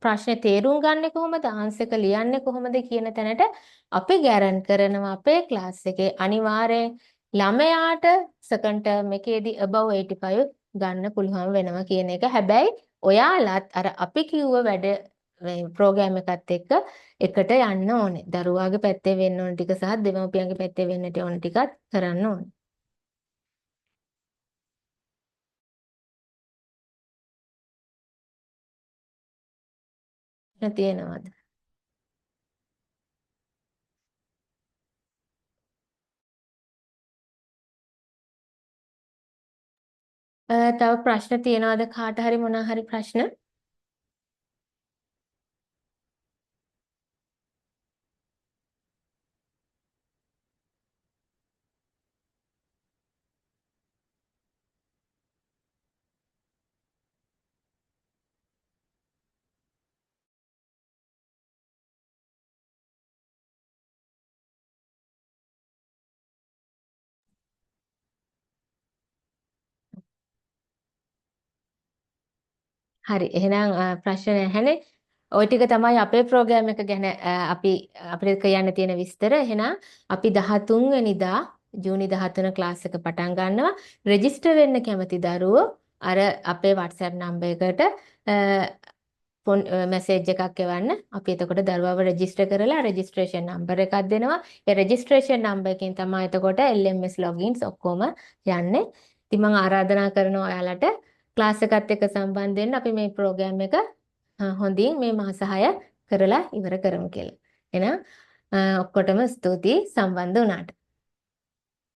ප්‍රශ්නේ තේරුම් ගන්නේ කොහොමද? ආන්සර් එක ලියන්නේ කොහොමද කියන තැනට අපි ගැරන් කරනවා අපේ ක්ලාස් එකේ අනිවාර්යෙන් ළමයාට සෙකන්ඩ් ටර්ම් එකේදී above 85 ගන්න පුළුවන් වෙනවා කියන එක. හැබැයි ඔයාලත් අර අපි කිව්ව වැඩ ප්‍රෝග්‍රෑම් එකත් එක්ක එකට යන්න ඕනේ. දරුවාගේ පැත්තේ වෙන්න ඕන ටික සහ දෙමව්පියන්ගේ පැත්තේ වෙන්නට ඕන ටිකත් කරන්න ඕනේ. තියෙනවද? තව ප්‍රශ්න තියෙනවද කාට හරි මොනවා හරි ප්‍රශ්න? හරි එහෙනම් ප්‍රශ්න නැහැනේ. ওই ටික තමයි අපේ ප්‍රෝග්‍රෑම් එක ගැන අපිට කියන්න තියෙන විස්තර. එහෙනම් අපි 13 වෙනිදා ජූනි 13 ක්ලාස් එක පටන් ගන්නවා. රෙජිස්ටර් වෙන්න කැමති දරුවෝ අර අපේ WhatsApp නම්බර් එකට මැසේජ් එකක් එවන්න. අපි එතකොට දරුවව රෙජිස්ටර් කරලා රෙජිස්ට්‍රේෂන් නම්බර් එකක් දෙනවා. ඒ රෙජිස්ට්‍රේෂන් නම්බර් එකෙන් තමයි එතකොට LMS logins ඔක්කොම යන්නේ. ඉතින් මම ආරාධනා කරනවා ඔයාලට ක්ලාස් එකත් එක්ක සම්බන්ධ වෙන්න. අපි මේ ප්‍රෝග්‍රෑම් එක හොඳින් මේ මාස 6 කරලා ඉවර කරමු කියලා. එහෙනම් ඔක්කොටම ස්තුතියි සම්බන්ධ වුණාට.